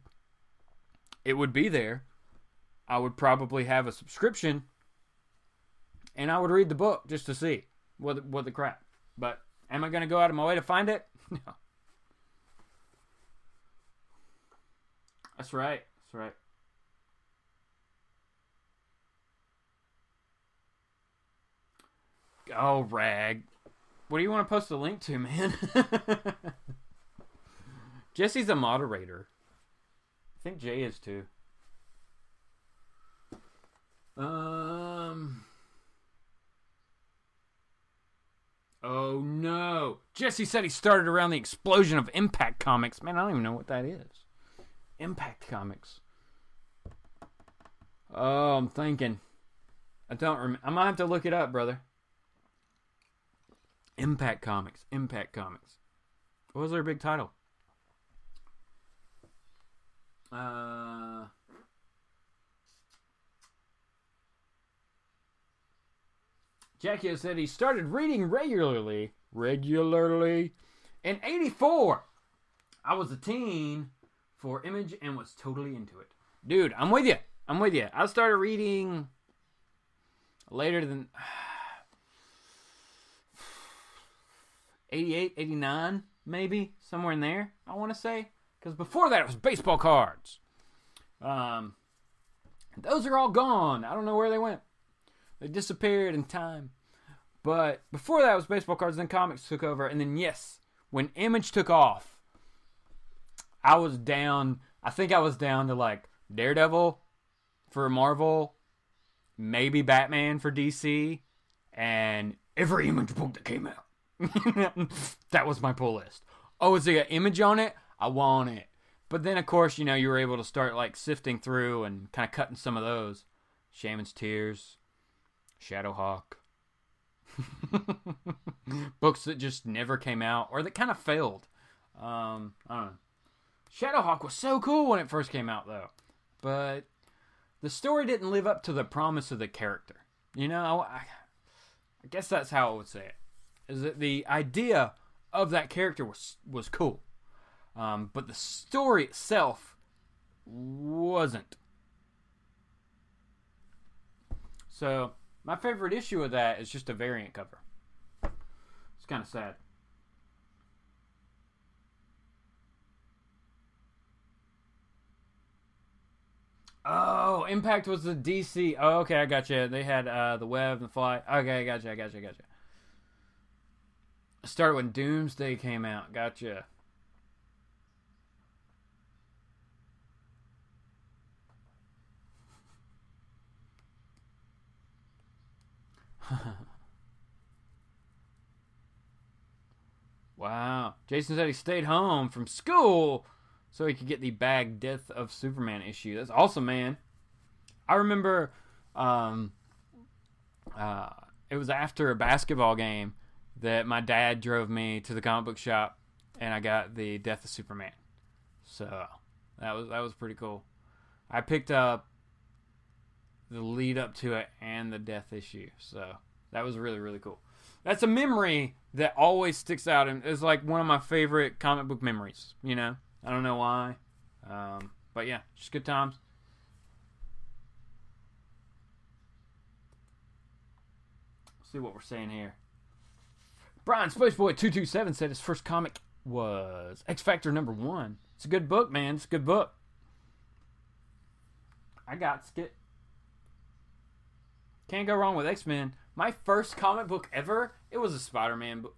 it would be there. I would probably have a subscription, and I would read the book just to see what the crap. But am I going to go out of my way to find it? No. That's right. Oh, Rag. What do you want to post a link to, man? Jesse's a moderator. I think Jay is too. Oh no. Jesse said he started around the explosion of Impact Comics. Man, I don't even know what that is. Impact Comics. Oh, I'm thinking. I don't remember. I might have to look it up, brother. Impact Comics. What was their big title? Jackie said he started reading regularly in '84. I was a teen for Image and was totally into it. Dude, I'm with you. I started reading later than 88, 89, maybe. Somewhere in there, I want to say. Because before that, it was baseball cards. Those are all gone. I don't know where they went. They disappeared in time. But before that, it was baseball cards. Then comics took over. And then, yes, when Image took off, I was down. I think I was down to like Daredevil for Marvel, maybe Batman for DC, and every Image book that came out. That was my pull list. Oh, is there an Image on it? I want it. But then, of course, you were able to start like sifting through and kind of cutting some of those. Shaman's Tears, Shadowhawk. Books that just never came out or that kind of failed. I don't know. Shadowhawk was so cool when it first came out, though. But the story didn't live up to the promise of the character. I guess that's how I would say it. Is that the idea of that character was cool. But the story itself wasn't. So, my favorite issue of that is just a variant cover. It's kind of sad. Oh, Impact was the DC. Oh, okay, I got you. They had the Web and the Fly. Okay, I got you. I started when Doomsday came out. Gotcha. Wow. Jason said he stayed home from school so he could get the bag Death of Superman issue. That's awesome, man. I remember it was after a basketball game that my dad drove me to the comic book shop and I got the Death of Superman. So that was pretty cool. I picked up the lead up to it and the death issue. So that was really, really cool. That's a memory that always sticks out and is like one of my favorite comic book memories, you know? I don't know why. But yeah, just good times. Let's see what we're saying here. Brian Spaceboy227 said his first comic was X Factor #1. It's a good book, man. It's a good book. I got skit. Can't go wrong with X-Men. My first comic book ever, it was a Spider-Man book.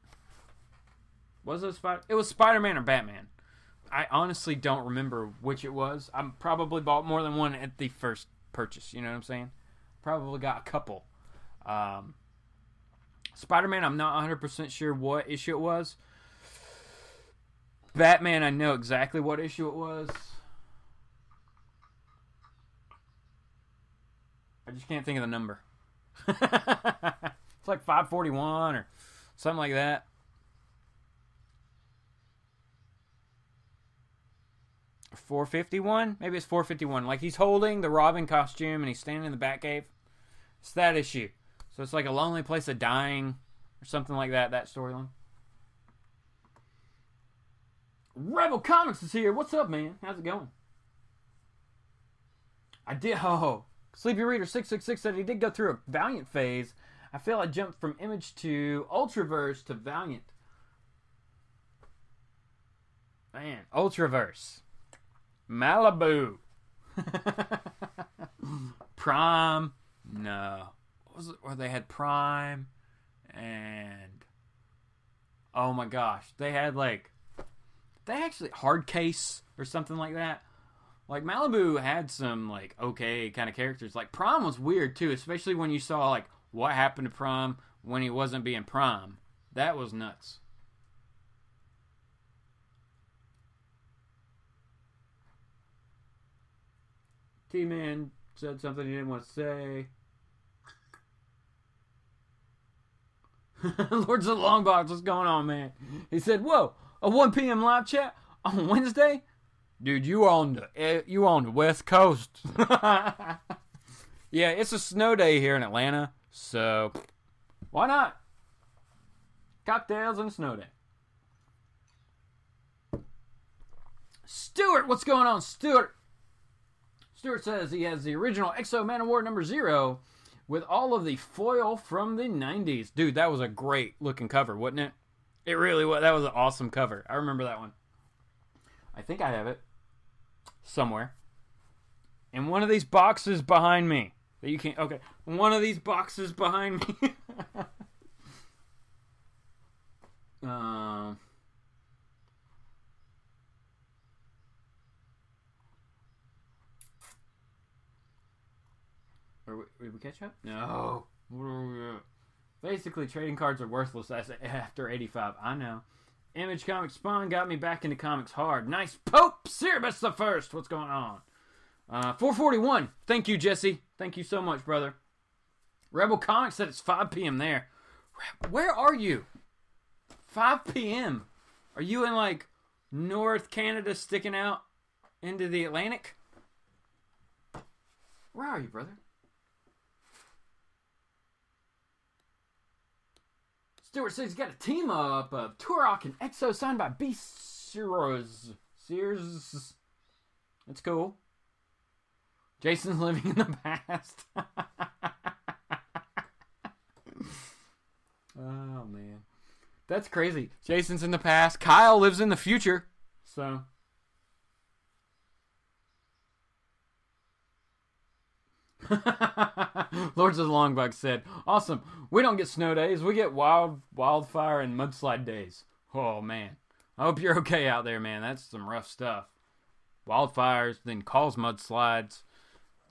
Was it a Spider? It was Spider-Man or Batman. I honestly don't remember which it was. I probably bought more than one at the first purchase. You know what I'm saying? Probably got a couple. Spider-Man, I'm not 100% sure what issue it was. Batman, I know exactly what issue it was. I just can't think of the number. It's like 541 or something like that. Or 451? Maybe it's 451. Like he's holding the Robin costume and he's standing in the Batcave. It's that issue. So it's like a lonely place of dying or something like that, that storyline. Rebel Comics is here. What's up, man? How's it going? I did. Oh, Sleepy Reader 666 said he did go through a Valiant phase. I feel I jumped from Image to Ultraverse to Valiant. Man, Ultraverse. Malibu. Prime. No. What was it? Or they had Prime. And oh my gosh. They had like, they actually hard case or something like that. Like Malibu had some like okay kind of characters. Like Prime was weird too, especially when you saw like what happened to Prime when he wasn't being Prime. That was nuts. T-Man said something he didn't want to say. Lords of the Longbox, what's going on, man? He said, whoa, a 1 p.m. live chat on Wednesday? Dude, you on the West Coast. Yeah, it's a snow day here in Atlanta, so why not? Cocktails and a snow day. Stuart, what's going on, Stuart? Stuart says he has the original Exo Man of War #0 with all of the foil from the 90s. Dude, that was a great looking cover, wasn't it? It really was. That was an awesome cover. I remember that one. I think I have it somewhere. In one of these boxes behind me. That you can't. Okay. One of these boxes behind me. Did we catch up? No. Basically, trading cards are worthless after 85. I know. Image Comics Spawn got me back into comics hard. Nice Pope Cerebus the First. What's going on? 441. Thank you, Jesse. Thank you so much, brother. Rebel Comics said it's 5 p.m. there. Where are you? 5 p.m. Are you in, like, North Canada sticking out into the Atlantic? Where are you, brother? Stewart says he's got a team up of Turok and Exo signed by B. Sears. That's cool. Jason's living in the past. Oh, man. That's crazy. Jason's in the past. Kyle lives in the future. So. Lords of the Longbox said, awesome. We don't get snow days. We get wildfire and mudslide days. Oh, man. I hope you're okay out there, man. That's some rough stuff. Wildfires, then cause mudslides.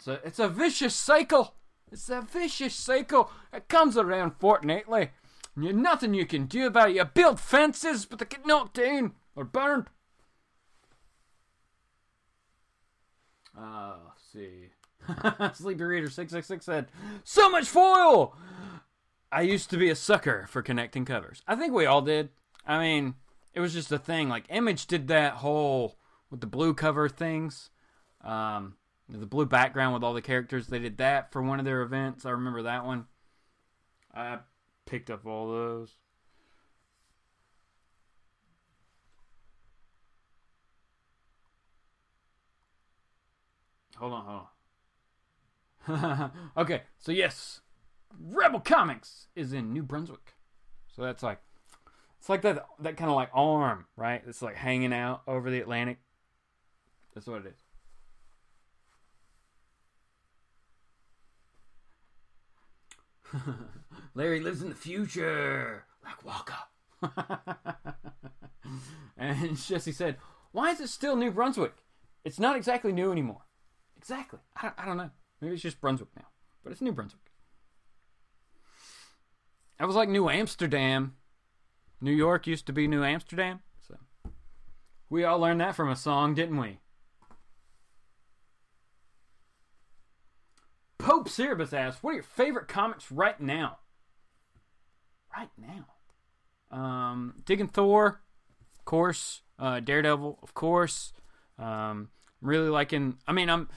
It's a vicious cycle. It's a vicious cycle. It comes around fortnightly. And there's nothing you can do about it. You build fences, but they get knocked down or burned. Let's see. Sleepy Reader 666 said, so much foil! I used to be a sucker for connecting covers. I think we all did. I mean, it was just a thing. Like, Image did that whole, with the blue cover things. The blue background with all the characters. They did that for one of their events. I remember that one. I picked up all those. Hold on. Okay, so yes, Rebel Comics is in New Brunswick. So that's like, it's like that kind of like arm, right? It's like hanging out over the Atlantic. That's what it is. Larry lives in the future, like Walker. And Jesse said, why is it still New Brunswick? It's not exactly new anymore. Exactly. I don't know. Maybe it's just Brunswick now. But it's New Brunswick. That was like New Amsterdam. New York used to be New Amsterdam. So we all learned that from a song, didn't we? Pope Cerebus asks, what are your favorite comics right now? Right now? Digging Thor, of course. Daredevil, of course. Really liking, I'm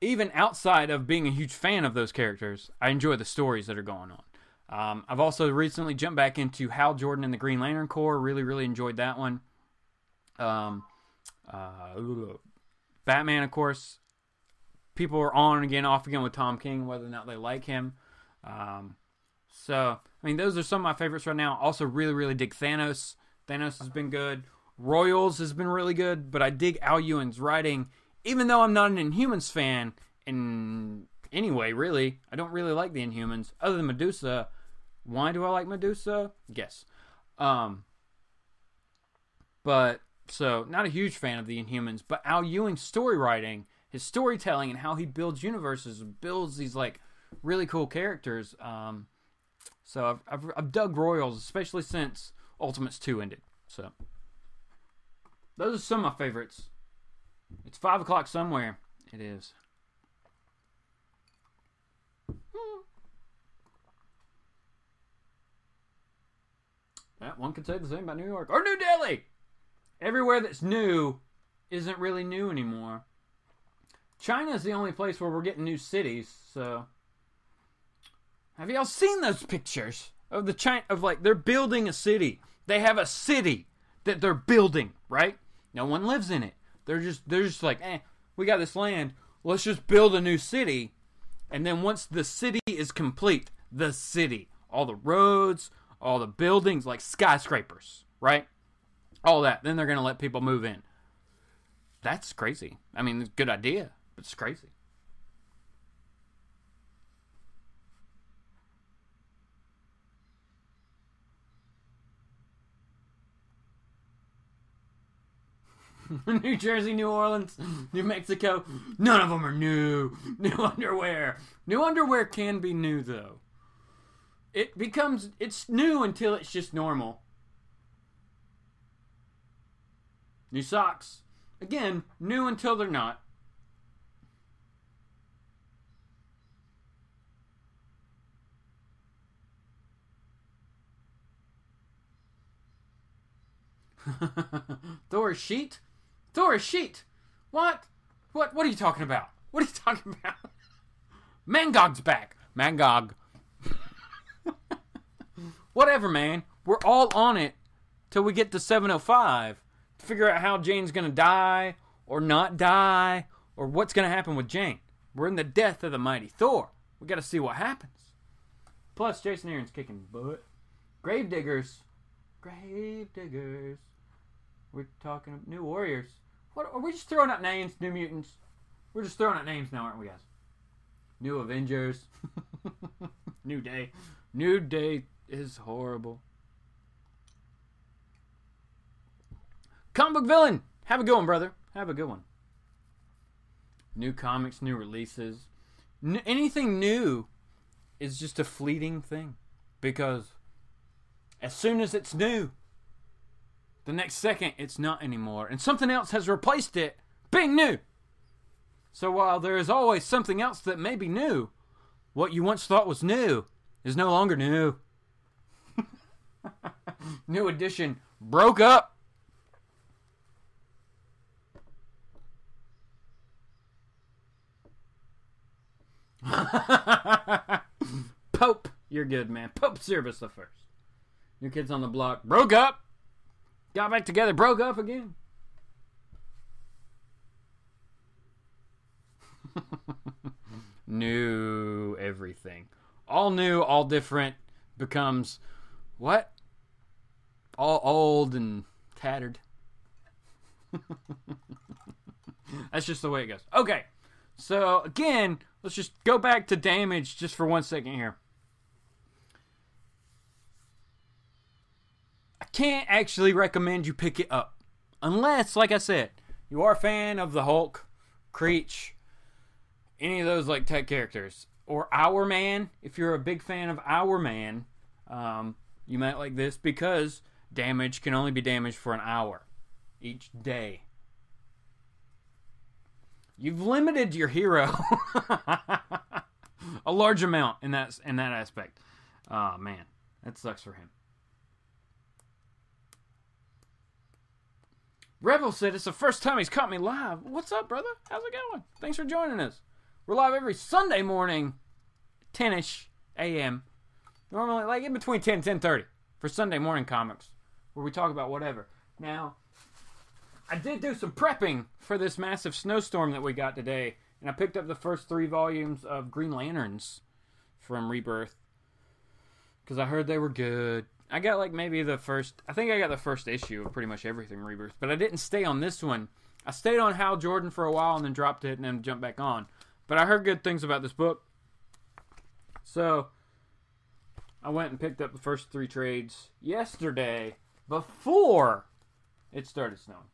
even outside of being a huge fan of those characters, I enjoy the stories that are going on. I've also recently jumped back into Hal Jordan and the Green Lantern Corps. Really, really enjoyed that one. Batman, of course. People are on again, off again with Tom King, whether or not they like him. Those are some of my favorites right now. Also, really, really dig Thanos. Thanos has been good. Royals has been really good, but I dig Al Ewing's writing, even though I'm not an Inhumans fan in any way, really. I don't really like the Inhumans, other than Medusa. Why do I like Medusa? Guess. So, not a huge fan of the Inhumans, but Al Ewing's story writing, his storytelling, and how he builds universes, builds these, like, really cool characters. So I've dug Royals, especially since Ultimates 2 ended, so... Those are some of my favorites. It's 5 o'clock somewhere. It is. Yeah, one could say the same about New York. Or New Delhi! Everywhere that's new isn't really new anymore. China is the only place where we're getting new cities, so... Have y'all seen those pictures of they're building a city? They have a city that they're building, right? No one lives in it. They're just like, we got this land. Let's just build a new city. And then once the city is complete, all the roads, all the buildings, like skyscrapers, right? All that. Then they're going to let people move in. That's crazy. I mean, it's a good idea, but it's crazy. New Jersey, New Orleans, New Mexico, none of them are new. New underwear. New underwear can be new, though. It's new until it's just normal. New socks. Again, new until they're not. Thor sheet? Thor sheet? What? What are you talking about? What are you talking about? Mangog's back. Mangog. Whatever, man. We're all on it till we get to 705 to figure out how Jane's gonna die or not die or what's gonna happen with Jane. We're in the death of the mighty Thor. We gotta see what happens. Plus, Jason Aaron's kicking butt. Gravediggers. Gravediggers. We're talking New Warriors. What are we just throwing out names? New Mutants. We're just throwing out names now, aren't we, guys? New Avengers. New Day. New Day is horrible. Comic Book Villain. Have a good one, brother. Have a good one. New comics, new releases. anything new is just a fleeting thing. Because as soon as it's new, the next second it's not anymore. And something else has replaced it being new. So while there is always something else that may be new, what you once thought was new is no longer new. New Edition broke up. Pope, you're good, man. Pope Service the First. New Kids on the Block broke up. Got back together, broke up again. New everything. All new, all different becomes what? All old and tattered. That's just the way it goes. Okay. So, again, let's just go back to Damage just for 1 second here. I can't actually recommend you pick it up. Unless, like I said, you are a fan of the Hulk, Creech, any of those like tech characters. Or Our Man. If you're a big fan of Our Man, you might like this because Damage can only be damaged for an hour each day. You've limited your hero a large amount in that aspect. Oh, man. That sucks for him. Revel said it's the first time he's caught me live. What's up, brother? How's it going? Thanks for joining us. We're live every Sunday morning, 10-ish a.m. Normally, like in between 10 and 10:30 for Sunday morning comics, where we talk about whatever. Now, I did do some prepping for this massive snowstorm that we got today, and I picked up the first 3 volumes of Green Lanterns from Rebirth because I heard they were good. I got like maybe the first, I think I got the first issue of pretty much everything Rebirth, but I didn't stay on this one. I stayed on Hal Jordan for a while and then dropped it and then jumped back on. But I heard good things about this book. So I went and picked up the first 3 trades yesterday before it started snowing.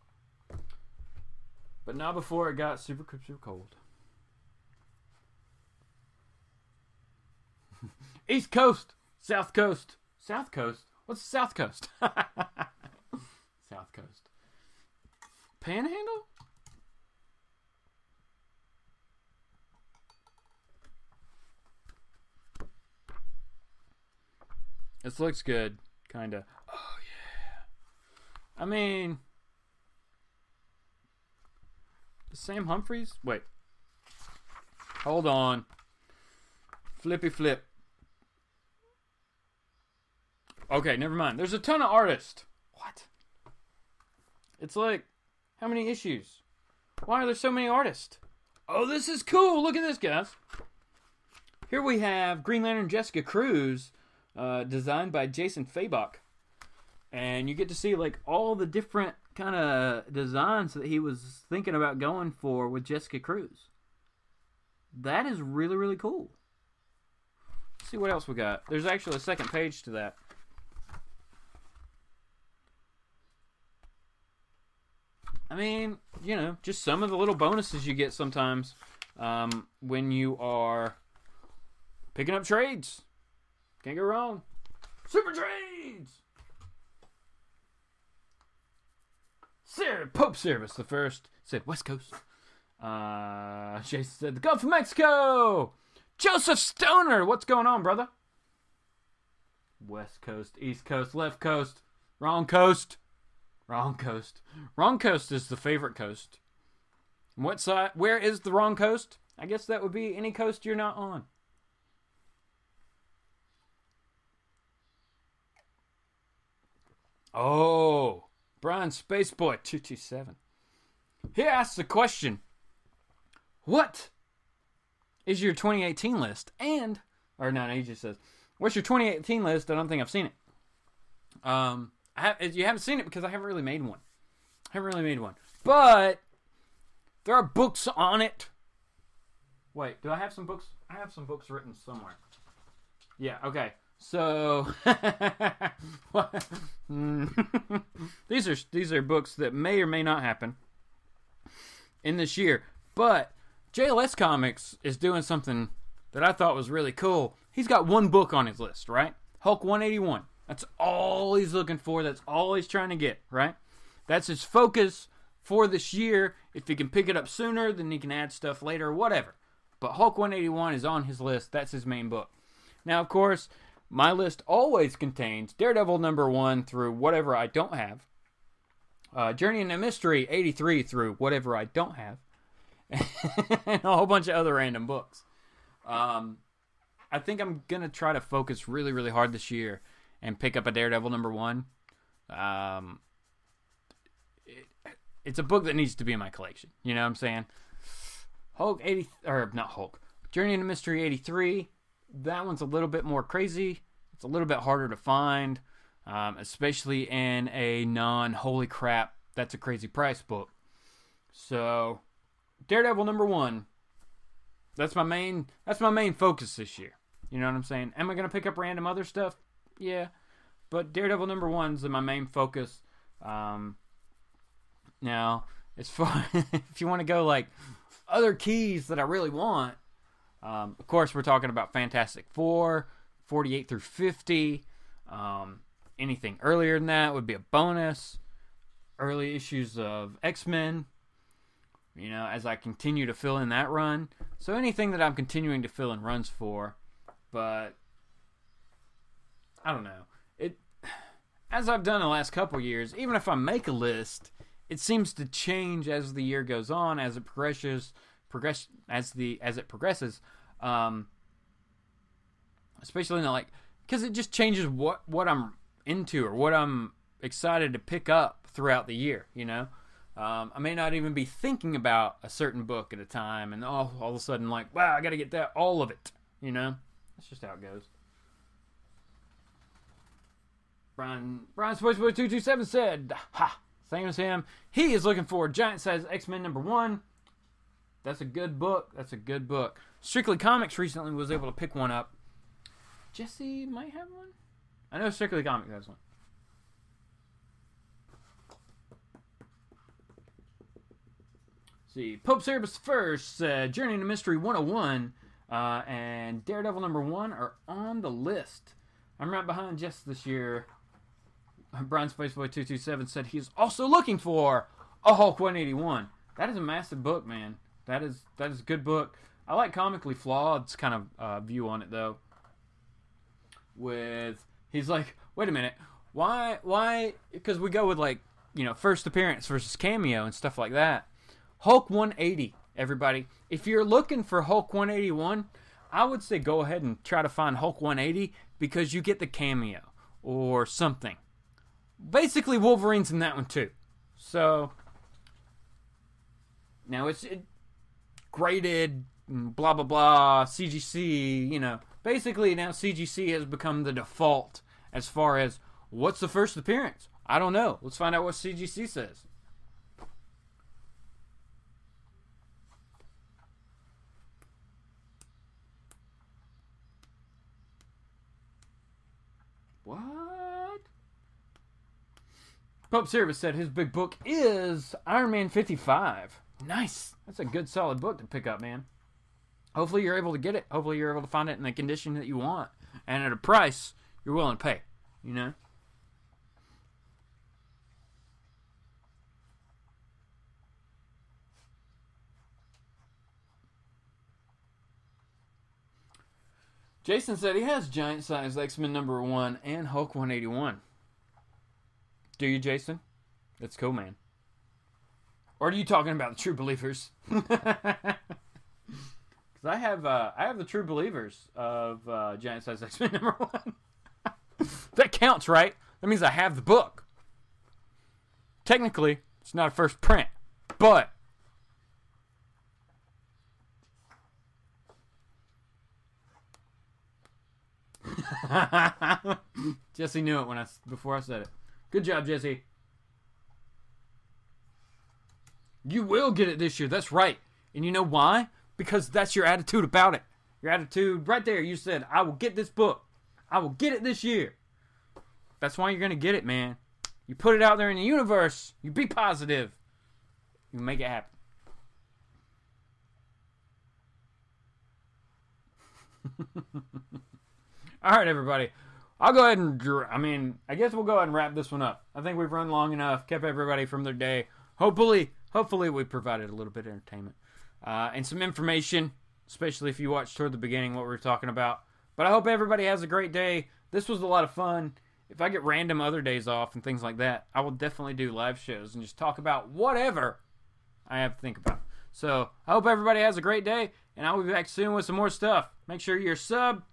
But not before it got super cold. East Coast, South Coast. South Coast? What's the South Coast? South Coast. Panhandle? This looks good, kinda. Oh, yeah. I mean, Sam Humphries? Wait. Hold on. Flippy flip. Okay, never mind. There's a ton of artists. What? It's like, how many issues? Why are there so many artists? Oh, this is cool. Look at this, guys. Here we have Green Lantern Jessica Cruz, designed by Jason Fabok. And you get to see like all the different kind of designs that he was thinking about going for with Jessica Cruz. That is really, really cool. Let's see what else we got. There's actually a second page to that. I mean, you know, just some of the little bonuses you get sometimes when you are picking up trades. Can't go wrong. Super trades! Sarah Pope Service the First said West Coast. Jason said the Gulf of Mexico. Joseph Stoner, what's going on, brother? West Coast, East Coast, Left Coast, Wrong Coast. Wrong coast. Wrong coast is the favorite coast. What side? Where is the wrong coast? I guess that would be any coast you're not on. Oh, Brian Spaceboy 227. He asks the question, what is your 2018 list? And, or no, he just says, what's your 2018 list? I don't think I've seen it. You haven't seen it because I haven't really made one. But there are books on it. Wait, do I have some books? I have some books written somewhere. Yeah, okay. So these are books that may or may not happen in this year. But JLS Comics is doing something that I thought was really cool. He's got one book on his list, right? Hulk 181. That's all he's looking for. That's all he's trying to get, right? That's his focus for this year. If he can pick it up sooner, then he can add stuff later, whatever. But Hulk 181 is on his list. That's his main book. Now, of course, my list always contains Daredevil #1 through whatever I don't have. Journey into Mystery 83 through whatever I don't have. And a whole bunch of other random books. I think I'm going to try to focus really, really hard this year and pick up a Daredevil #1. It's a book that needs to be in my collection. You know what I'm saying? Journey into Mystery 83. That one's a little bit more crazy. It's a little bit harder to find, especially in a non-holy crap, that's a crazy price book. So, Daredevil #1. That's my main focus this year. You know what I'm saying? Am I going to pick up random other stuff? Yeah. But Daredevil #1's my main focus. Now, as far if you want to go like other keys that I really want, of course we're talking about Fantastic Four, 48 through 50. Anything earlier than that would be a bonus. Early issues of X-Men, you know, as I continue to fill in that run. So anything that I'm continuing to fill in runs for, but I don't know. As I've done the last couple years, even if I make a list, it seems to change as the year goes on, as it progresses, especially in because it just changes what I'm into or what I'm excited to pick up throughout the year. You know, I may not even be thinking about a certain book at a time, and all of a sudden, like, wow, I got to get all of it. You know, that's just how it goes. Brian Sportsboy 227 said, "Ha, same as him. He is looking for Giant Size X-Men #1. That's a good book. Strictly Comics recently was able to pick one up. Jesse might have one. I know Strictly Comics has one. See, Pope Cerebus first said Journey into Mystery 101 and Daredevil #1 are on the list. I'm right behind Jess this year. Brian Spaceboy 227 said he's also looking for a Hulk 181. That is a massive book, man. That is a good book. I like Comically Flawed's kind of view on it, though. He's like, wait a minute, why? Because we go with, like, you know, first appearance versus cameo and stuff like that. Hulk 180, everybody. If you're looking for Hulk 181, I would say go ahead and try to find Hulk 180 because you get the cameo or something. Basically, Wolverine's in that one too. So, now it's graded, blah, blah, blah, CGC, you know. Basically, now CGC has become the default as far as what's the first appearance. I don't know. Let's find out what CGC says. What? Pope Service said his big book is Iron Man 55. Nice. That's a good, solid book to pick up, man. Hopefully you're able to get it. Hopefully you're able to find it in the condition that you want. And at a price you're willing to pay. You know? Jason said he has Giant Size X-Men #1 and Hulk 181. Do you, Jason? That's cool, man. Or are you talking about the True Believers? Because I have the True Believers of Giant Size X-Men #1. That counts, right? That means I have the book. Technically, it's not a first print, but Jesse knew it before I said it. Good job, Jesse. You will get it this year. That's right. And you know why? Because that's your attitude about it. Your attitude right there. You said, I will get this book. I will get it this year. That's why you're going to get it, man. You put it out there in the universe. You be positive. You make it happen. All right, everybody. I'll go ahead and, I guess we'll go ahead and wrap this one up. I think we've run long enough, kept everybody from their day. Hopefully we provided a little bit of entertainment and some information, especially if you watched toward the beginning what we were talking about. But I hope everybody has a great day. This was a lot of fun. If I get random other days off and things like that, I will definitely do live shows and just talk about whatever I have to think about. So I hope everybody has a great day, and I'll be back soon with some more stuff. Make sure you're sub.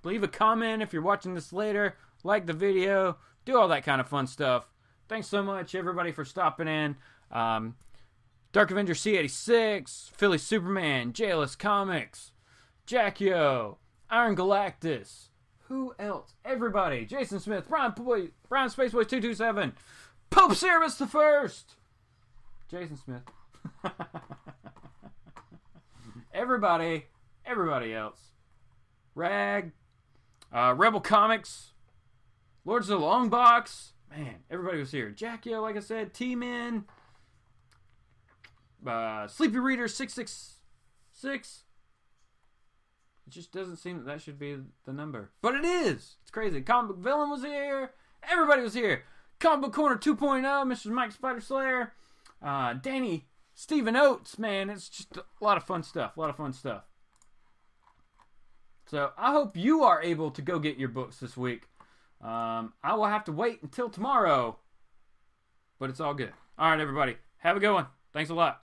Leave a comment if you're watching this later. Like the video. Do all that kind of fun stuff. Thanks so much, everybody, for stopping in. Dark Avenger C86, Philly Superman, JLS Comics, Jackio, Iron Galactus. Who else? Everybody. Jason Smith, Brian Spaceboy 227, Pope Cerebus the First. Jason Smith. Everybody else. Rag, Rebel Comics, Lords of the Long Box. Man, everybody was here. Jackio, like I said, T-Men, Sleepy Reader 666. It just doesn't seem that should be the number. But it is. It's crazy. Comic Book Villain was here. Everybody was here. Comic Book Corner 2.0, Mr. Mike Spider Slayer. Danny, Stephen Oates, man. It's just a lot of fun stuff. So I hope you are able to go get your books this week. I will have to wait until tomorrow. But it's all good. All right, everybody. Have a good one. Thanks a lot.